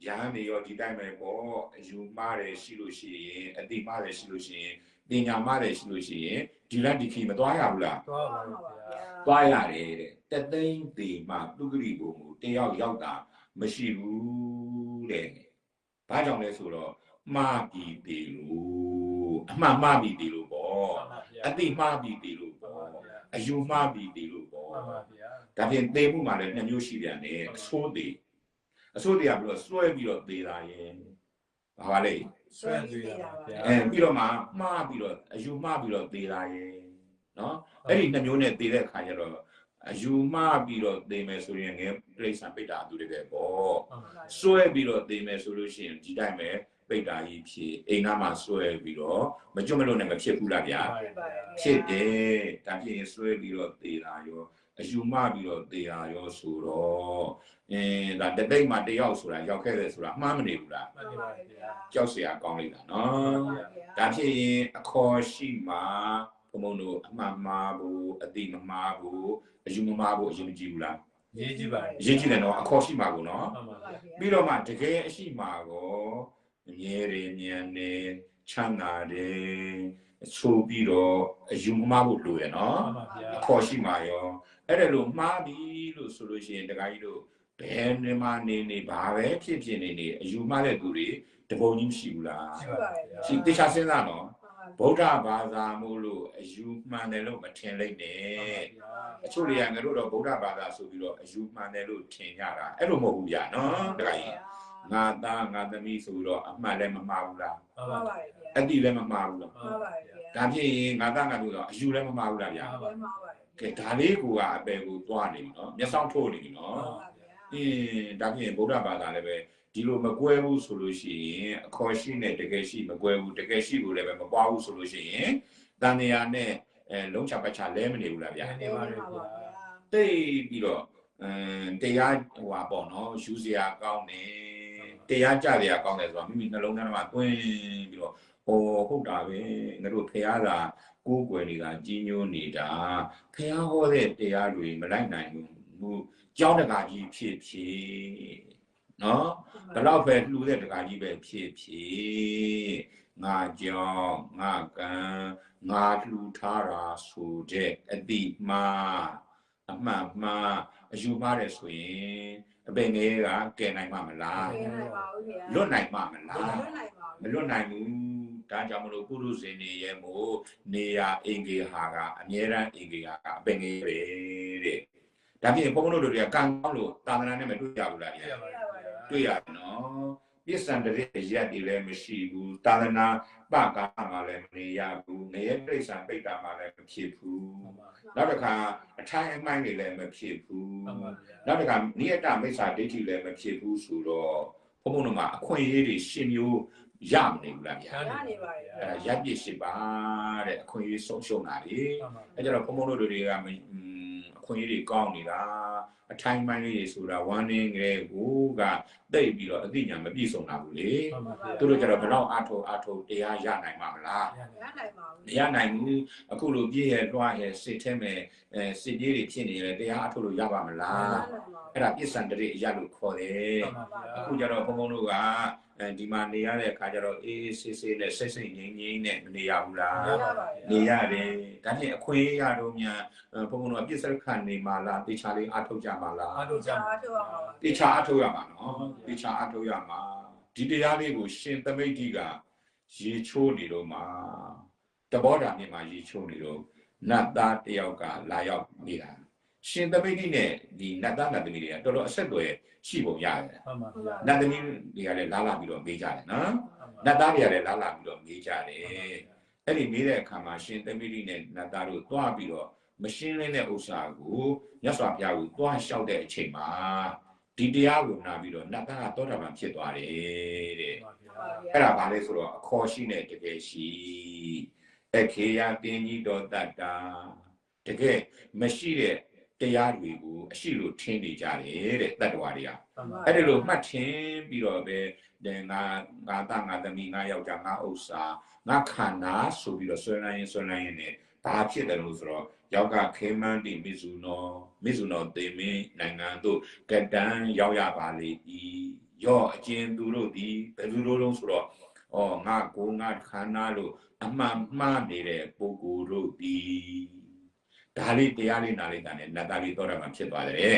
ရဟန်းတွေရောဒီတိုင်းပဲပေါ့အယူမှားတယ်ရှိလို့ရှိရင်အတိမှားတယ်ရှိလို့ရှိရင်ပညာမှားတယ်ရှိလို့ရှိရင်ဒီလတ်ဒီခီမသွားရဘူးလား သွားပါဗျာ သွားရတယ်တဲ့တသိမ့်သေးမှသူဂရိဘုံကိုတယောက်ရောက်တာမရှိဘူးတဲ့ဘာကြောင့်လဲဆိုတော့မှားပြီးသေးလို့အမှန်မှားပြီးသေးလို့ပေါ့ မှန်ပါဗျာ အတိမှားပြီးသေးလို့ပေါ့အယူမှားပြီးသေးလို့ပေါ့ မှန်ပါဗျာ ဒါဖြင့်သေမှုမှာလည်းနှစ်မျိုးရှိပြန်တယ်အဆိုးသေးကဘယ်လိုဆွဲပြီးတော့သေတာရဲ့ဘာပါလဲ ဆွဲပြီးသေးတာပါဗျာ ပြီးတော့မှမှားပြီးတော့အယူမှားပြီးတော့သေတာရဲ့နော်အဲ့ဒီနှမျိုးနဲ့သေတဲ့အခါကျတော့အယူမှားပြီးတော့သေမယ်ဆိုရင်ငယ်ပြိဿံပိတ္တာသူတွေပဲပေါ့ဆွဲပြီးတော့သေမယ်ဆိုလို့ရှိရင်ဒီတိုင်းပဲပိတ္တာကြီးဖြစ်အိမ်သားမှာဆွဲပြီးတော့မကြွမလို့နဲ့မဖြစ်ဘူးလားဗျာဖြစ်တယ်ဒါဖြစ်ရင်ဆွဲပြီးတော့သေတာရောအယူမှားပြီးတော့သေတာရောဆိုတော့ဒါတတိတ်မှာတယောက်ဆိုတာရောက်ခဲ့တယ်ဆိုတာမှားမနေဘူးလား မှန်ပါဗျာ ကြောက်เสียကောင်းလိုက်တာနော်ဒါဖြစ်ရင်အခေါ်ရှိမှာဘုံဘုံတို့အမှန်မှားဘူးအတိမမှားဘူးအယူမမှားဘူးအယူမကြည့်ဘူးလား ရေးကြည့်ပါ ရေးကြည့်တယ်နော်အခေါ်ရှိမှာကိုနော် မှန်ပါဗျာ ပြီးတော့မှတကယ်အရှိမှာကိုမြဲတယ်မြန်တယ်ချမ်းသာတယ်ဆိုပြီးတော့အယူမမှားဘူးလို့ရနော် မှန်ပါဗျာ အခေါ်ရှိမှာရောအဲ့ဒါလို့မှားပြီလို့ဆိုလို့ရှိရင်တခါကြီးတို့ဘယ်နေမှနေဘာပဲဖြစ်နေအယူမှားတဲ့သူတွေတပုံကြီးမရှိဘူးလား ရှိပါဗျာ ရှိတေချာစဉ်းစားနော်ဗုဒ္ဓဘာသာမို့လို့အယူမှန်တယ်လို့မထင်လိုက်နဲ့အချို့တွေကငါတို့တော့ဗုဒ္ဓဘာသာဆိုပြီးတော့အယူမှန်တယ်လို့ထင်ကြတာအဲ့လိုမဟုတ်ဘူးဗျာနော်တခါကြီးငါသားငါသမီးဆိုတော့အမှန်လည်းမမှားဘူးလား မှန်ပါဗျာ အတိလည်းမမှားဘူးလား မှန်ပါဗျာ ဒါဖြစ်ရင်ငါသားငါသမီးဆိုတော့အယူလည်းမမှားဘူးလားဗျာကဲဒါလေးကအပယ်ကိုသွားနေပြီနော်မျက်စောင်းထိုးနေပြီနော်ဒါဖြစ်ရင်ဗုဒ္ဓဘာသာလည်းပဲဒီလိုမကွဲဘူးဆိုလို့ရှိရင်အခေါ်ရှိနဲ့တကယ်ရှိမကွဲဘူးတကယ်ရှိကိုလည်းပဲမပွားဘူးဆိုလို့ရှိရင်တန်နေရာနဲ့လုံးချပတ်ချလဲမနေဘူးလားဗျာ နေပါဗျာ တိတ်ပြီးတော့တရားဟိုပါပေါ့နော်ယူစရာကောင်းတယ်တရားကြရကောင်းတယ်ဆိုတော့မိမိနှလုံးသားမှာတွင်းပြီးတော့ဟောဟုတ်တာပဲငါတို့ဖះသာကိုးကွယ်နေတာကြီးညိုးနေတာဖះဟောတဲ့တရားတွေမလိုက်နိုင်ဘူးကြောင်းတကာကြီးဖြစ်နော်ဘလောက်ပဲလှူတဲ့တကာကြီးပဲဖြစ်ငါကြောင်းငါကံငါလှူထားတာဆိုတဲ့အတိမှားအမှန်မှားအယူမှားတယ်ဆိုရင်အပင်ငယ်ကကယ်နိုင်မှာမလားလွတ်နိုင်မှာမလားမလွတ်နိုင်ဘူးဒါကြောင့်မလို့ပုရုဇဉ်တွေရဲ့မို့နေရအင်္ဂေဟာကအမြဲတမ်းအင်္ဂေဟာကအပင်ငယ်ပဲတဲ့ဒါဖြင့်ဘုန်းဘုန်းတို့တွေကံကောင်းလို့သာသနာနဲ့မတွေ့ရဘူးလားတွေ့ရနော်ပြစ္ဆန္ဒရဲ့ရက်တွေလည်းမရှိဘူးသာသနာပကာမှာလည်းမနေရဘူးငရဲပြိဿံပိတ္တာမှာလည်းမဖြစ်ဘူးနောက်တစ်ခါအထိုင်အမှိုင်းတွေလည်းမဖြစ်ဘူးနောက်တစ်ခါနိယတမိစ္ဆာဒိဋ္ဌိလည်းမဖြစ်ဘူးဆိုတော့ဘုန်းဘုန်းတို့မှာအခွင့်အရေးတွေရှင်မျိုးရမနေဘူးလားဗျာ ရနေပါရဲ့ အဲ့ဒါရပ်ပြစ်ရှိပါတဲ့အခွင့်အရေးဆုံးရှုံးတာလေအဲ့ကြတော့ဘုန်းဘုန်းတို့တွေကအခွင့်အရေးတွေကောင်းနေတာအထိုင်မှန်လေးတွေဆိုတာဝမ်းနေငယ်ကိုကတိတ်ပြီးတော့အသိဉာဏ်မပြည့်စုံတာဘူးလေသူတို့ကြတော့ဘယ်တော့အထုံတရားရနိုင်မှာမလား ရနိုင်ပါဘူး မရနိုင်ဘူးအခုလိုပြည့်ရဲ့တွားရဲ့စစ်ထဲမဲ့စစ်ကြီးတွေဖြစ်နေတယ်တရားအထုလို့ရပါမလားအဲ့ဒါပြစ္ဆန္ဒရိအရလို့ခေါ်တယ်အခုကြတော့ဘုန်းဘုန်းတို့ကဒီမှာနေရတဲ့အခါကျတော့အေးဆေးဆေးနဲ့စိတ်စိတ်ငြိမ်းငြိမ်းနဲ့မနေရဘူးလားနေရတယ်ဒါဖြင့်အခွင့်အရေးတော့များဘုန်းဘုန်းတို့ကပြစ္ဆခတ်နေမှာလားတေချာလေးအထုတ်ကြမှာလား အားတို့ကြောင့် တေချာအထုတ်ရမှာနော်တေချာအထုတ်ရမှာဒီတရားလေးကိုရှင်သမိတ်ကြီးကရေချိုးနေတော့မှာတဘောဓာမြင်မှာရေချိုးနေတော့နတ်သားတယောက်ကလာရောက်နေတာရှင်သမိတ်ကြီးနဲ့ဒီနတ်သားနတ်သမီးတွေကတော်တော်အဆက်အသွယ်ရှိပုံရတယ် မှန်ပါဗျာ နတ်သမီးတွေကလည်းလာပြီးတော့မေးကြတယ်နော်နတ်သားတွေကလည်းလာပြီးတော့မေးကြတယ်အဲ့ဒီမေးတဲ့အခါမှာရှင်သမီးကြီးနဲ့နတ်သားတို့သွားပြီးတော့မရှင်းလင်းတဲ့ဥစ္စာကိုမြတ်စွာဘုရားကိုသွားလျှောက်တဲ့အချိန်မှာဒီတရားကိုနာပြီးတော့နတ်သားကသောတာပန်ဖြစ်သွားတယ်တဲ့အဲ့ဒါဘာလဲဆိုတော့အခေါ်ရှိနဲ့တကယ်ရှိအခေယတင်းကြီးတော်တတ္တာတကယ်မရှိတဲ့တရားတွေကိုအရှိလို့ထင်နေကြတယ်တဲ့တတ္တဝါတွေကအဲ့ဒီလိုမှတ်ထင်ပြီးတော့ပဲငါသားငါသမီးငါယောက်ျားငါဥစ္စာငါခန္ဓာဆိုပြီးတော့ဆွဲလိုက်ရင်နဲ့ဘာဖြစ်တယ်လို့ဆိုတော့ယောက်ကခေမန္တိမိဇုနောသေမင်းနိုင်ငံတို့ကတန်ရောက်ရပါလေဤယောအကျဉ်သူတို့ဒီဘယ်သူတို့လုံးဆိုတော့ငါကိုငါခန္ဓာလို့အမှန်မှားနေတဲ့ပုဂ္ဂိုလ်တို့ဒီဒါလေးတရားလေးနားလေးတာနဲ့နတ်သားလေးတော့တာမှဖြစ်သွားတယ်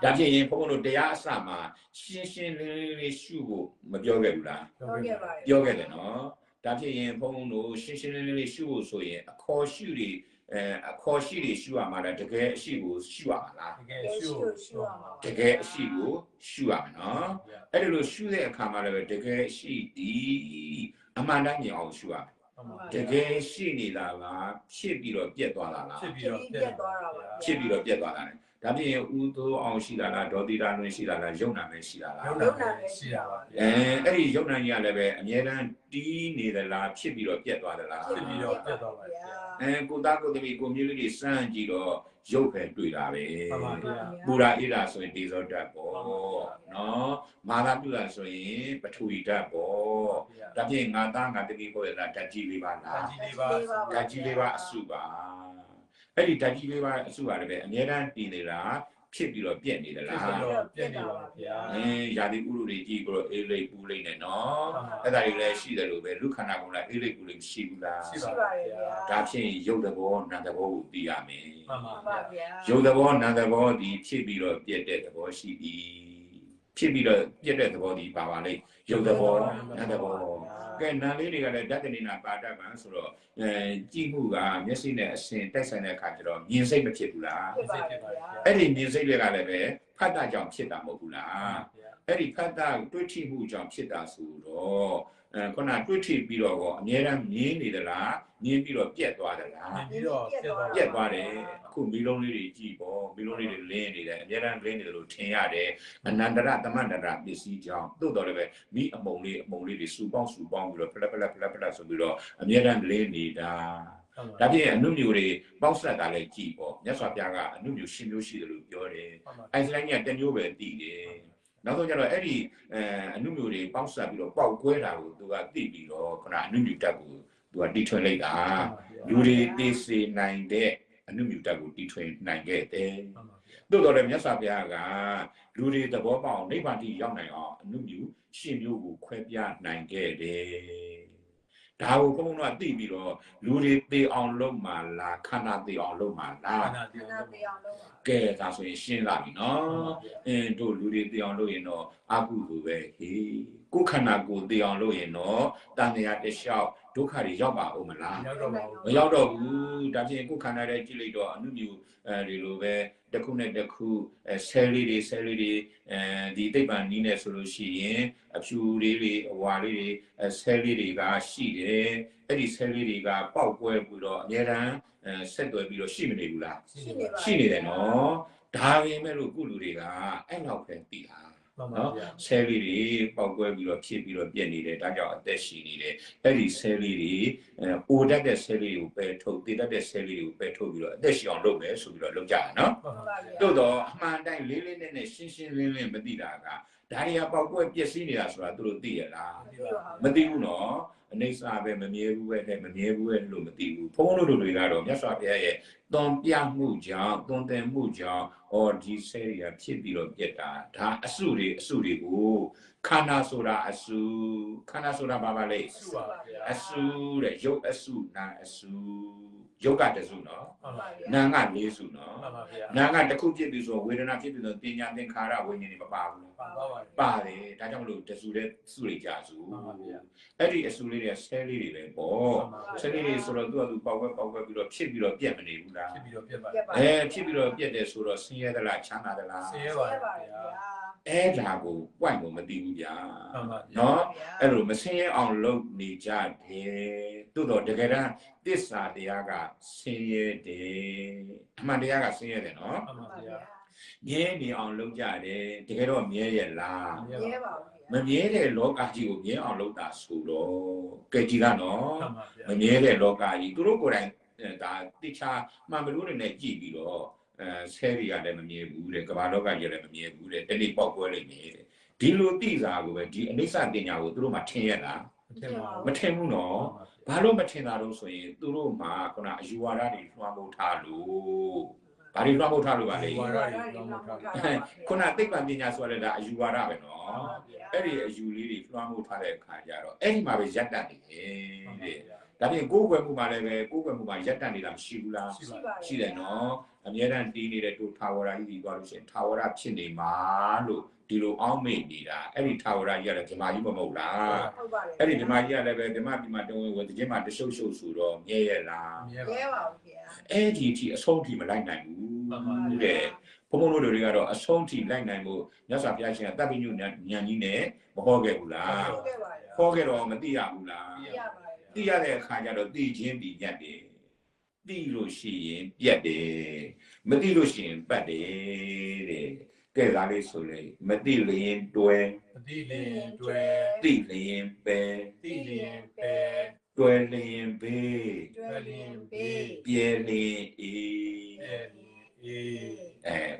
ဒါဖြစ်ရင်ဘုန်းဘုန်းတို့တရားအစမှာရှင်းရှင်းလင်းလင်းရှုဖို့မပြောခဲ့ဘူးလားပြောခဲ့တယ်နော်ဒါဖြစ်ရင်ဘုန်းဘုန်းတို့ရှင်းရှင်းလင်းလင်းရှုဖို့ဆိုရင်အခေါ်ရှုတွေ အခေါ်ရှိတွေရှုရမှာလားတကယ်အရှိကိုရှုရမှာလား တကယ်ရှုရှုအောင်ပါ တကယ်အရှိကိုရှုရမယ်နော်အဲ့ဒီလိုရှုတဲ့အခါမှာလည်းတကယ်ရှိဒီအမှန်တမ်းမြင်အောင်ရှုရမယ်တကယ်ရှိနေတာလားဖြစ်ပြီးတော့ပြက်သွားတာလား ဖြစ်ပြီးတော့ပြတ်သွားတာပါ ဖြစ်ပြီးတော့ပြက်သွားတာလေဒါပြင်ဦးသိုးအောင်ရှိတာလားဒေါ်သီတာလွင်ရှိတာလားယုံနာမဲရှိတာလား ရုပ်နာရှိတာပါ အဲ့ဒီယုံနာကြီးကလည်းပဲအမြဲတမ်းတီးနေသလားဖြစ်ပြီးတော့ပြက်သွားသလား ဖြစ်ပြီးတော့ပြတ်သွားပါ ကိုသားကိုသမီးကိုမျိုးလေးတွေစမ်းကြည့်တော့ရုပ်ပဲတွေ့တာပဲ မှန်ပါဗျာ ပူရာအေးတာဆိုရင်ဒေဇောဓာတ်ပေါ့နော်မာသာပြုတာဆိုရင်ပထဝီဓာတ်ပေါ့ဒါပြင်ငါသားငါသမီးကိုရတာဓာတ်ကြီးလေးပါလား ဓာတ်ကြီးလေးပါ ဓာတ်ကြီးလေးပါအစုပါအဲ့ဒီဓာတ်ကြီးလေးပါအစုပါလည်းပဲအမြဲတမ်းတည်နေတာဖြစ်ပြီးတော့ပြက်နေသ ဖြစ် လား ပြီးတော့ပြတ်နေပါဗျာ ရာသီဥတုတွေကြည့်ပြီးတော့အေးလိပ်ပူလိပ်နဲ့နော်အဲ့ဒါတွေလည်းရှိတယ်လို့ပဲလူခန္ဓာကိုယ်ကအေးလိပ်ပူလိပ်ရှိဘူးလား ရှိပါဗျာ ဒါဖြင့်ရုပ်သဘောနာမ်သဘောကိုသိရမယ် မှန်ပါ ပါ ဗျာ ဗျာ ရုပ်သဘောနာမ်သဘောဒီဖြစ်ပြီးတော့ပြက်တဲ့သဘောရှိသည်ဖြစ်ပြီးတော့ပြက်တဲ့သဘောဒီပါပါလိမ့်ရုပ်သဘောနာမ်သဘောကဲနာမ်လေးတွေကလည်းဓာတ်ကနေနာပါတတ်ပါဆိုတော့ကြည့်မှုကမျက်စိနဲ့အစဉ်တိုက်ဆိုင်တဲ့အခါကျတော့မြင်စိတ်မဖြစ်ဘူးလား ဖြစ်ပါဗျာ အဲ့ဒီမြင်စိတ်တွေကလည်းပဲဖတ်တာကြောင့်ဖြစ်တာမဟုတ်ဘူးလားအဲ့ဒီဖတ်တာတွေးထိမှုကြောင့်ဖြစ်တာဆိုတော့ခုနတွေးထိပြီးတော့အများအားမြင်နေသလားမြင်ပြီးတော့ပြက်သွားသလား မြင်ပြီးတော့ပြတ်သွား ပြက်သွားတယ်အခုမီလုံးလေးတွေကြည့်ပေါ့မီလုံးလေးတွေလင်းနေတယ်အများအားလင်းနေတယ်လို့ထင်ရတယ်အနန္တရသမန္တရပစ္စည်းကြောင့်သို့တော်လည်းပဲမိအမုံလေးတွေစူပေါင်းပြီးတော့ဖလက်ဆိုပြီးတော့အများအားလင်းနေတာဒါပြင်အနုမျိုးတွေပေါက်ဆက်တာလည်းကြည့်ပေါ့မြတ်စွာဘုရားကအနုမျိုး10မျိုးရှိတယ်လို့ပြောတယ်အိုင်စလိုင်းက1မျိုးပဲတည်တယ်နောက်ဆုံးကျတော့အဲ့ဒီအနုမျိုးတွေပေါက်ဆက်ပြီးတော့ပေါက်ကွဲတာကိုသူကသိပြီးတော့ခုနအနုမျိုးတက်ကိုသူကတီထွင်လိုက်တာလူတွေသိစေနိုင်တဲ့အနုမျိုးတက်ကိုတီထွင်နိုင်ခဲ့တယ်သို့တော်လည်းမြတ်စွာဘုရားကလူတွေသဘောပေါက်နိဗ္ဗာန်တိရောက်နိုင်အောင်အနုမျိုး10မျိုးကိုခွဲပြနိုင်ခဲ့တယ်ဒါကိုဘုန်းဘုန်းကသိပြီးတော့လူတွေသိအောင်လုပ်မှလားခန္ဓာသိအောင်လုပ်မှလား ခန္ဓာတည် နာမည်အောင်လို့ပါ ကဲဒါဆိုရင်ရှင်းလာပြီနော်တို့လူတွေသိအောင်လုပ်ရင်တော့အကုသိုလ်ပဲဟေးကိုယ်ခန္ဓာကိုယ်သိအောင်လုပ်ရင်တော့တန်တရားတစ်လျှောက်ဒုက္ခတွေရောက်ပါဦးမလား ရောက်တော့ပါ မရောက်တော့ဘူးဒါဖြင့်ကိုယ်ခန္ဓာရဲ့ကြည့်လိုက်တော့အနုမျိုးဒီလိုပဲတစ်ခုနဲ့တစ်ခုဆဲလေးတွေဒီသိပ္ပံနည်းနဲ့ဆိုလို့ရှိရင်အဖြူလေးတွေအဝါလေးတွေဆဲလေးတွေကရှိတယ်အဲ့ဒီဆဲလေးတွေကပေါက်ကွဲပြီးတော့အများတန်းဆက်သွယ်ပြီးတော့ရှိမနေဘူးလား ရှိနေတယ်နော်ဒါပေမဲ့လို့ကုလူတွေကအဲ့လောက်ပဲသိတာ မှန်ပါ နော် ဗျာ ဆဲလေးတွေပေါက်ကွဲပြီးတော့ဖြစ်ပြီးတော့ပြက်နေတယ်ဒါကြောင့်အသက်ရှိနေတယ်အဲ့ဒီဆဲလေးတွေအိုတတ်တဲ့ဆဲလေးတွေကိုပယ်ထုတ်တည်တတ်တဲ့ဆဲလေးတွေကိုပယ်ထုတ်ပြီးတော့အသက်ရှိအောင်လုပ်မယ်ဆိုပြီးတော့လုပ်ကြတာနော် မှန်ပါဗျာ တို့တော့အမှန်တိုင်းလေးလေးနဲ့ရှင်းရှင်းလင်းလင်းမသိတာကဒါတွေကပေါက်ကွဲပြက်စီးနေတာဆိုတာသူတို့သိရလား မသိဘူးနော်အနေစာပဲမမြဲဘူးပဲမမြဲဘူးပဲလို့မသိဘူးဘုန်းတို့တွေကတော့မြတ်စွာဘုရားရဲ့သွန်ပြမှုကြောင့်သွန်သင်မှုကြောင့်ဒီဆဲတွေကဖြစ်ပြီးတော့ပြက်တာဒါအစုတွေကိုခန္ဓာဆိုတာအစုခန္ဓာဆိုတာဘာပါလဲ ရှုပါဗျာ အစုတဲ့ရုပ်အစုနာအစုရုပ်ကတစုနော် မှန်ပါဗျာ နာက၄စုနော် မှန်ပါဗျာ နာကတစ်ခုဖြစ်ပြီးဆိုဝေဒနာဖြစ်ပြီးဆိုပညာသင်္ခါရဝိညာဉ်တွေမပါဘူး ပါပါပါ ပါတယ်ဒါကြောင့်မလို့တစုတဲ့စုတွေကြစု မှန်ပါဗျာ အဲ့ဒီအစုလေးတွေဆဲလေးတွေပဲပေါ့ဆဲလေးတွေဆိုတော့သူကသူပေါက်ကွဲပြီးတော့ဖြစ်ပြီးတော့ပြက်မနေဘူးလား ဖြစ်ပြီးတော့ပြတ်ပါ ဖြစ်ပြီးတော့ပြက်တယ်ဆိုတော့ဆင်းရဲသလားချမ်းသာသလား ဆင်းရဲပါဗျာ အဲ့ဒါကို point ကိုမသိဘူးဗျာ မှန်ပါ နော်အဲ့လိုမဆင်းရဲအောင်လုပ်နေကြတယ်သို့တော့တကယ်တမ်းသစ္စာတရားကဆင်းရဲတယ်အမှန်တရားကဆင်းရဲတယ်နော် မှန်ပါဗျာ မြဲနေအောင်လုပ်ကြတယ်တကယ်တော့မြဲရဲ့လား ရဲပါဘူး မမြဲတဲ့လောကကြီးကိုမြဲအောင်လုပ်တာဆိုတော့ကဲကြည်ကနော် မှန်ပါဗျာ မမြဲတဲ့လောကကြီးသူတို့ကိုယ်တိုင်ဒါတိချာမှန်မလို့နဲ့ကြည့်ပြီးတော့ဆဲတွေကလည်းမမြဲဘူးတဲ့ကမ္ဘာလောကကြီးလည်းမမြဲဘူးတဲ့တနေ့ပေါက်ကွဲလိမ့်မယ်တဲ့ဒီလိုသိစာကိုပဲဒီအနိစ္စတင်ညာကိုသူတို့မှထင်ရလား မထင်ပါဘူးမထင်ဘူးနော်ဘာလို့မထင်တာတော့ဆိုရင်သူတို့မှခုနအယူဝါဒတွေလွှမ်းမိုးထားလို့ဘာတွေလွှမ်းမိုးထားလို့ပါလဲ ခုနသိပ္ပံပညာဆိုရတဲ့ဒါအယူဝါဒပဲနော်အဲ့ဒီအယူလေးတွေလွှမ်းမိုးထားတဲ့အခါကျတော့အဲ့ဒီမှာပဲရပ်တန့်နေတယ်တဲ့ဒါပြင်ကိုယ်ွယ်မှုမှာလည်းပဲကိုယ်ွယ်မှုမှာရပ်တန့်နေတာမရှိဘူးလားရှိတယ်နော်အမြဲတမ်းတီးနေတဲ့တို့ထာဝရကြီးဒီသွားလို့ရှိရင်ထာဝရဖြစ်နေမှာလို့ ဒီလိုအောင်းမေ့နေတာအဲ့ဒီထာဝရကြီးရတယ်ဓမ္မကြီးမဟုတ်လား ဟုတ်ပါတယ် အဲ့ဒီဓမ္မကြီးကလည်းပဲဓမ္မဒီမှာတုံးဝင်တခြင်းမှာတရှုပ်ရှုပ်ဆိုတော့မြဲရဲ့လား ရဲပါဘူးခင်ဗျာ အဲ့ဒီအထိအဆုံးထိမလိုက်နိုင်ဘူးတဲ့ဘုံဘုံတို့တွေကတော့အဆုံးထိလိုက်နိုင်ဖို့မြတ်စွာဘုရားရှင်ကတပ်ပိညုဉာဏ်ကြီးနဲ့မဟောခဲ့ဘူးလား ဟုတ်ကဲ့ပါတယ် ဟောခဲ့တော့မသိရဘူးလား ရပါတယ် သိရတဲ့အခါကျတော့သိချင်းဒီညတ်တယ်သိလို့ရှိရင်ပြတ်တယ်မသိလို့ရှိရင်ပတ်တယ်တဲ့ကဲဒါလေးဆိုလေမသိလျင်တွဲ မတိလင်တွဲ သိလျင်ပဲ တိလင်ပဲ တွဲလျင်ဘေး တွဲလင်းပေး ပြဲလျင်အေး အေး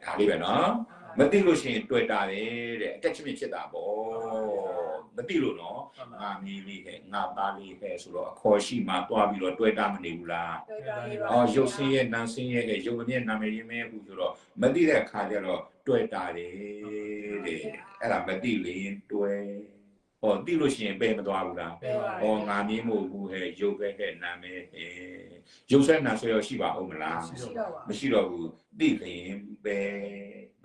ဒါလေးပဲနော်မသိလို့ရှိရင်တွေ့တာတယ်တဲ့ attachment ဖြစ်တာပေါ့မသိလို့နော်ငါမီးလေးဟဲ့ငါသားလေးဟဲ့ဆိုတော့အခေါ်ရှိမှတွားပြီးတော့တွေ့တာမနေဘူးလား တွေ့တာလေးပါ အော်ရုပ်ဆင်းရဲနာမ်ဆင်းရဲတဲ့ရုပ်အမြဲနာမည်ရင်းမဲဘူးဆိုတော့မသိတဲ့အခါကျတော့တွေ့တာတယ်တဲ့အဲ့ဒါမသိလျင်တွေ့ဟောသိလို့ရှိရင်ပဲမသွားဘူးလား ပဲပါ ဟောငါမင်းမို့ဘူးဟဲ့ရုပ်ပဲဟဲ့နာမည်ဟဲ့ရုပ်ဆက်နာဆွဲရရှိပါဦးမလား ရှိတော့ပါ မရှိတော့ဘူးသိလျင်ပဲ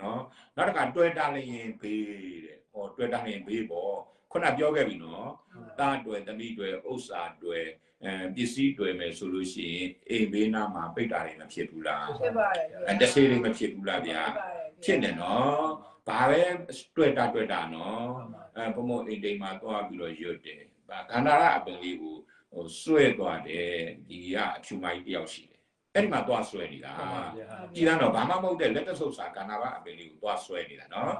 နော်နောက်တစ်ခါတွေ့တာလျင်ဘေးတဲ့ဟောတွေ့တာလျင်ဘေးပေါ့ခုနပြောခဲ့ပြီနော်တာတွေ့တမိတွေ့ဥစ္စာတွေ့ပစ္စည်းတွေ့မယ်ဆိုလို့ရှိရင်အိမ်ဘေးနားမှာပိတ်တာတွေမဖြစ်ဘူးလား ဖြစ်ပါတယ် တဆေးတွေမဖြစ်ဘူးလားဗျာဖြစ်နေနော်ဘာပဲတွေ့တာနော်ဘုံဘုံအိမ်တိမ်မှာသွားပြီးတော့ရွတ်တယ်ဗာခန္ဓာရအပင်လေးကိုဆွဲသွားတယ်ဒီကအဖြူမကြီးတယောက်ရှိတယ်အဲ့ဒီမှာသွားဆွဲနေတာ ကြည်တော့ဘာမှမဟုတ်တဲ့လက်တဆုပ်စာကဏ္ဍဘာအပင်လေးကိုသွားဆွဲနေတာနော်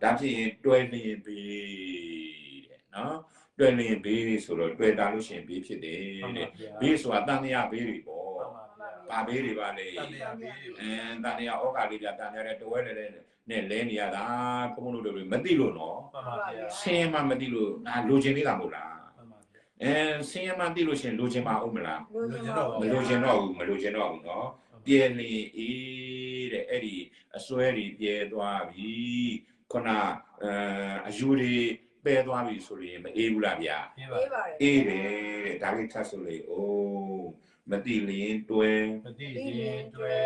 ဒါဖြစ်ရင်တွဲလျင်ဘေးတဲ့နော်တွဲလျင်ဘေးဆိုတော့တွေ့တာလို့ရှိရင်ဘေးဖြစ်တယ်တဲ့ဘေးဆိုတာတန်မြာဘေးတွေပေါ့ဘာဘေးတွေပါလဲတန်မြာဩကာလေးပြတန်မြာတဲ့တဝဲလေနဲ့လဲနေရတာဘုံဘုံတို့တွေမသိလို့နော်ဆင်းရဲမှမသိလို့ငါလိုချင်နေတာမဟုတ်လားဆင်းရဲမှသိလို့ရှိရင်လိုချင်ပါဦးမလား မလိုချင်တော့ဘူးနော်ပြဲလင်းအေးတဲ့အဲ့ဒီအစွဲတွေပြဲသွားပြီခုနအယူတွေပဲသွားပြီဆိုရင်မအေးဘူးလားဗျာ အေးပါတယ် အေးတယ်ဒါလေးထပ်ဆိုလေအိုးမတိလင်းတွဲ မတိလင်တွဲ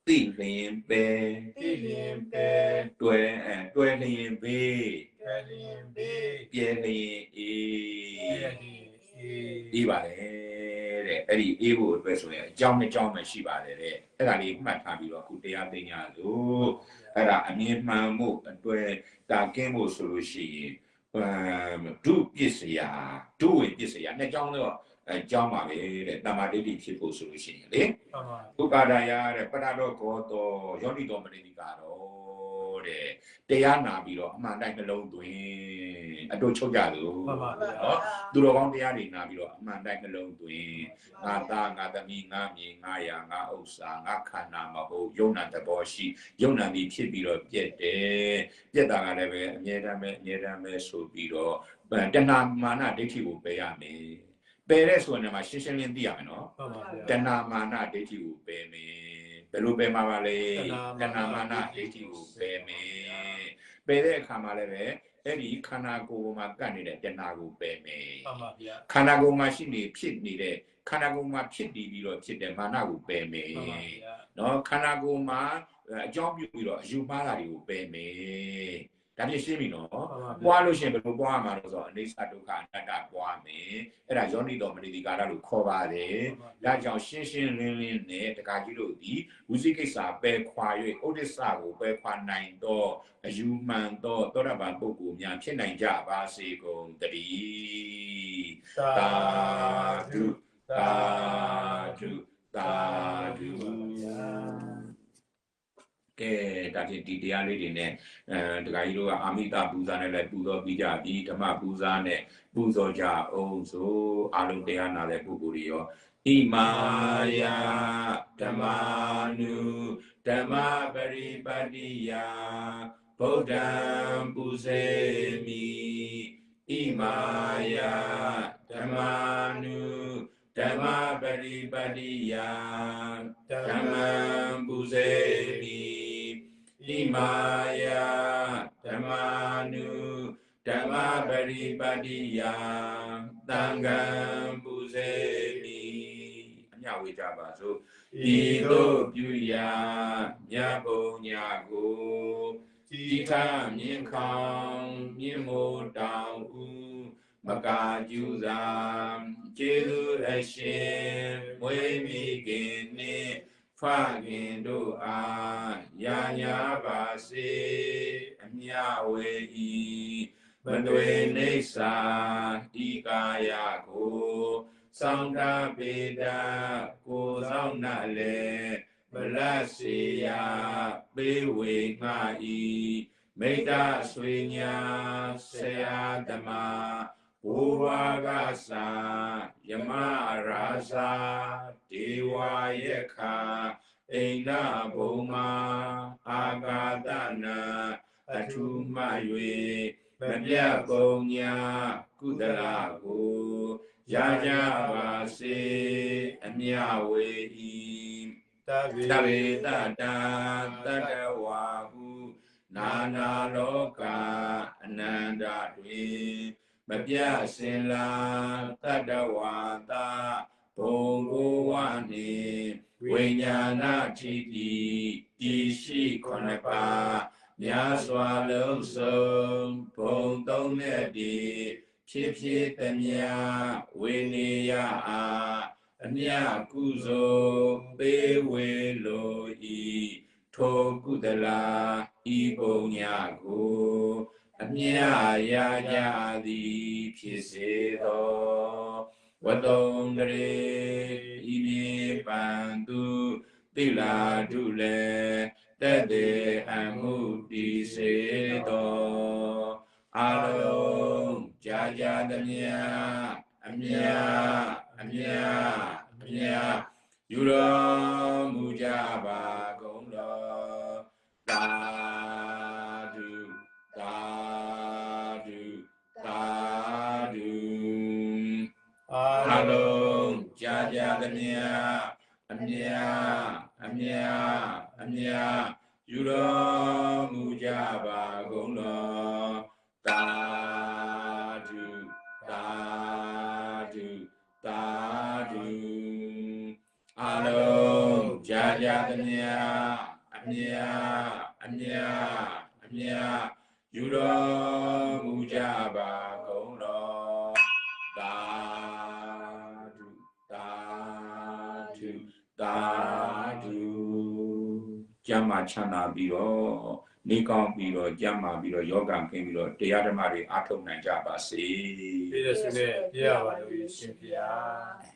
တိလင်းပဲ တိလင်ပဲ တွဲတွဲလင်းဘေး တွဲလင်ဘေ ပြဲလင်းအေး ပြည့်အေး အေးပါတယ်တဲ့အဲ့ဒီအေးဖို့အတွက်ဆိုရင်အကြောင်းတစ်ကြောင်းပဲရှိပါတယ်တဲ့အဲ့ဒါလေးမှတ်ထားပြီးတော့အခုတရားသိညာလို့အဲ့ဒါအမြင်မှန်မှုအတွက်တာကင်းဖို့ဆိုလို့ရှိရင်ဒုပစ္စယဒုဝိပစ္စယနှစ်ကြောင်းတော့အကြောင်းပါပဲတဲ့တမ္မာဒိဋ္ဌိဖြစ်ဖို့ဆိုလို့ရှိရင်လေ ပါပါ ဥပါဒာယတဲ့ပရတောကောတောယောနိတော်မနိတိကတော့တဲ့တရားနာပြီးတော့အမှန်တိုင်းနှလုံးသွင်းအတူချုပ်ကြလို့ ပါပါ နော်သူတော်ကောင်းတရားတွေနာပြီးတော့အမှန်တိုင်းနှလုံးသွင်းငါသားငါသမီးငါမြေငါယာငါဥစ္စာငါခန္ဓာမဟုတ်ယုံနာတဘောရှိယုံနာပြီးဖြစ်ပြီးတော့ပြက်တယ်ပြက်တာကလည်းပဲအမြဲတမ်းပဲဆိုပြီးတော့တဏှာမာနဒိဋ္ဌိကိုပယ်ရမယ်ပယ်တဲ့ဆိုရင်မှရှင်းရှင်းလင်းသိရမယ်နော် ပါပါ တဏှာမာနဒိဋ္ဌိကိုပယ်မယ်ဘယ်လိုပယ်မှာပါလဲတဏှာမာနဒိဋ္ဌိကိုပယ်မယ်ပယ်တဲ့အခါမှာလည်းပဲအဲ့ဒီခန္ဓာကိုယ်မှာကပ်နေတဲ့တဏှာကိုပယ်မယ် ပါပါဗျာ ခန္ဓာကိုယ်မှာရှိနေဖြစ်နေတဲ့ခန္ဓာကိုယ်မှာဖြစ်တည်ပြီးတော့ဖြစ်တဲ့မာနကိုပယ်မယ် ပါပါဗျာ နော်ခန္ဓာကိုယ်မှာအကြောင်းပြုပြီးတော့အယူမှားတာတွေကိုပယ်မယ်ဒါပြရှင်းပြီနော်ပွားလို့ရှိရင်ဘယ်လိုပွားမှာလဲဆိုတော့အိဋ္ဌဒုက္ခအနတ္တပွားမယ်အဲ့ဒါယောနိတော်မနိတိကာရလို့ခေါ်ပါတယ်ဒါကြောင့်ရှင်းရှင်းလင်းလင်းနဲ့တခါကြီးတို့ဒီဝိသိကိစ္စပယ်ခွာ၍ဥဒိစ္စကိုပယ်ခွာနိုင်တော့အယူမှန်တော့သောတပန်ပုဂ္ဂိုလ်များဖြစ်နိုင်ကြပါစေကုန်တည်းသာဓုသာဓုသာဓုကဲဒါဖြင့်ဒီတရားလေးတွေနဲ့ဒကာကြီးတို့ကအာမိတပူဇာနဲ့လည်းပူဇော်ပြီးကြပြီဓမ္မပူဇာနဲ့ပူဇော်ကြအောင်ဆိုအလုံးတရားနာတဲ့ပုဂ္ဂိုလ်တွေရောဣမာယဓမ္မာနုဓမ္မပရိပတ္တိယဗုဒ္ဓံပူဇေမိဣမာယဓမ္မာနုဓမ္မပရိပတ္တိယဓမ္မံပူဇေမိဣမာယဓမ္မာနုဓမ္မပရိပတ္တိယသံဃံပူဇေမိအမြဝေကြပါစို့ဤသို့ပြုရာမြတ်ဘုံညာကို ជីထမြင့်ခေါင်မြင့်မိုးတောင်ဦးမကာကျူစာကျေးဇူးအရှင်မွေးမိခင်နှင့်ဖခင်တို့အားရာညာပါစေအမြဝေဤမသွေနေစာဤကာယကိုစောင့်တပေတာကိုစောင့်နှလည်းမလတ်စေရပေးဝေငှဤမိတ္တဆွေညာဆရာသမာဘုရားကသာယမရာဇာဒေဝယခာအိန္ဒဘုံမာအာဂါတနာအထုမ၍မပြတ်ကုန်ညာကုသလကိုရကြပါစေအမြဝေဤတဗေတတံတတဝါဟုနာနာလောကအနန္တတွင်မပြတ်စင်လာတတဝါတာဘုံကိုဝနှင့်ဝိညာဏထိတိတည်ရှိခုနှစ်ပါးမြတ်စွာလုံးစုံဘုံသုံးနဲ့တည်းဖြစ်ဖြစ်သမျှဝိနေယအားအမြကုသိုလ်ပေးဝေလိုဤထိုကုသလာဤပုံညာကိုအမြရာကြသည်ဖြစ်စေသောဝတ္တုံတရေဤမြေပန်သူတိလာထုလေတတေအမှုတည်စေသောအာလုံးကြာသမျှအမြယူတော်မူကြပါကုန်တော်သာဓုသာဓုသာဓုအာလုံးကြာသမျှအမြယူတော်မူကြပါကုန်တော်သာဓုသာဓုသာဓုအာလုံးကြာသမျှအမြယူတော်မူကြပါကုန်တော်သာဓုသာဓုသာဓုကျမ်းမာချမ်းသာပြီးတော့နေကောင်းပြီးတော့ကျမ်းမာပြီးတော့ယောဂကင်းပြီးတော့တရားဓမ္မတွေအားထုတ်နိုင်ကြပါစေ ပြည့်စုံတဲ့ပြရပါလို့ရှင်ဖျား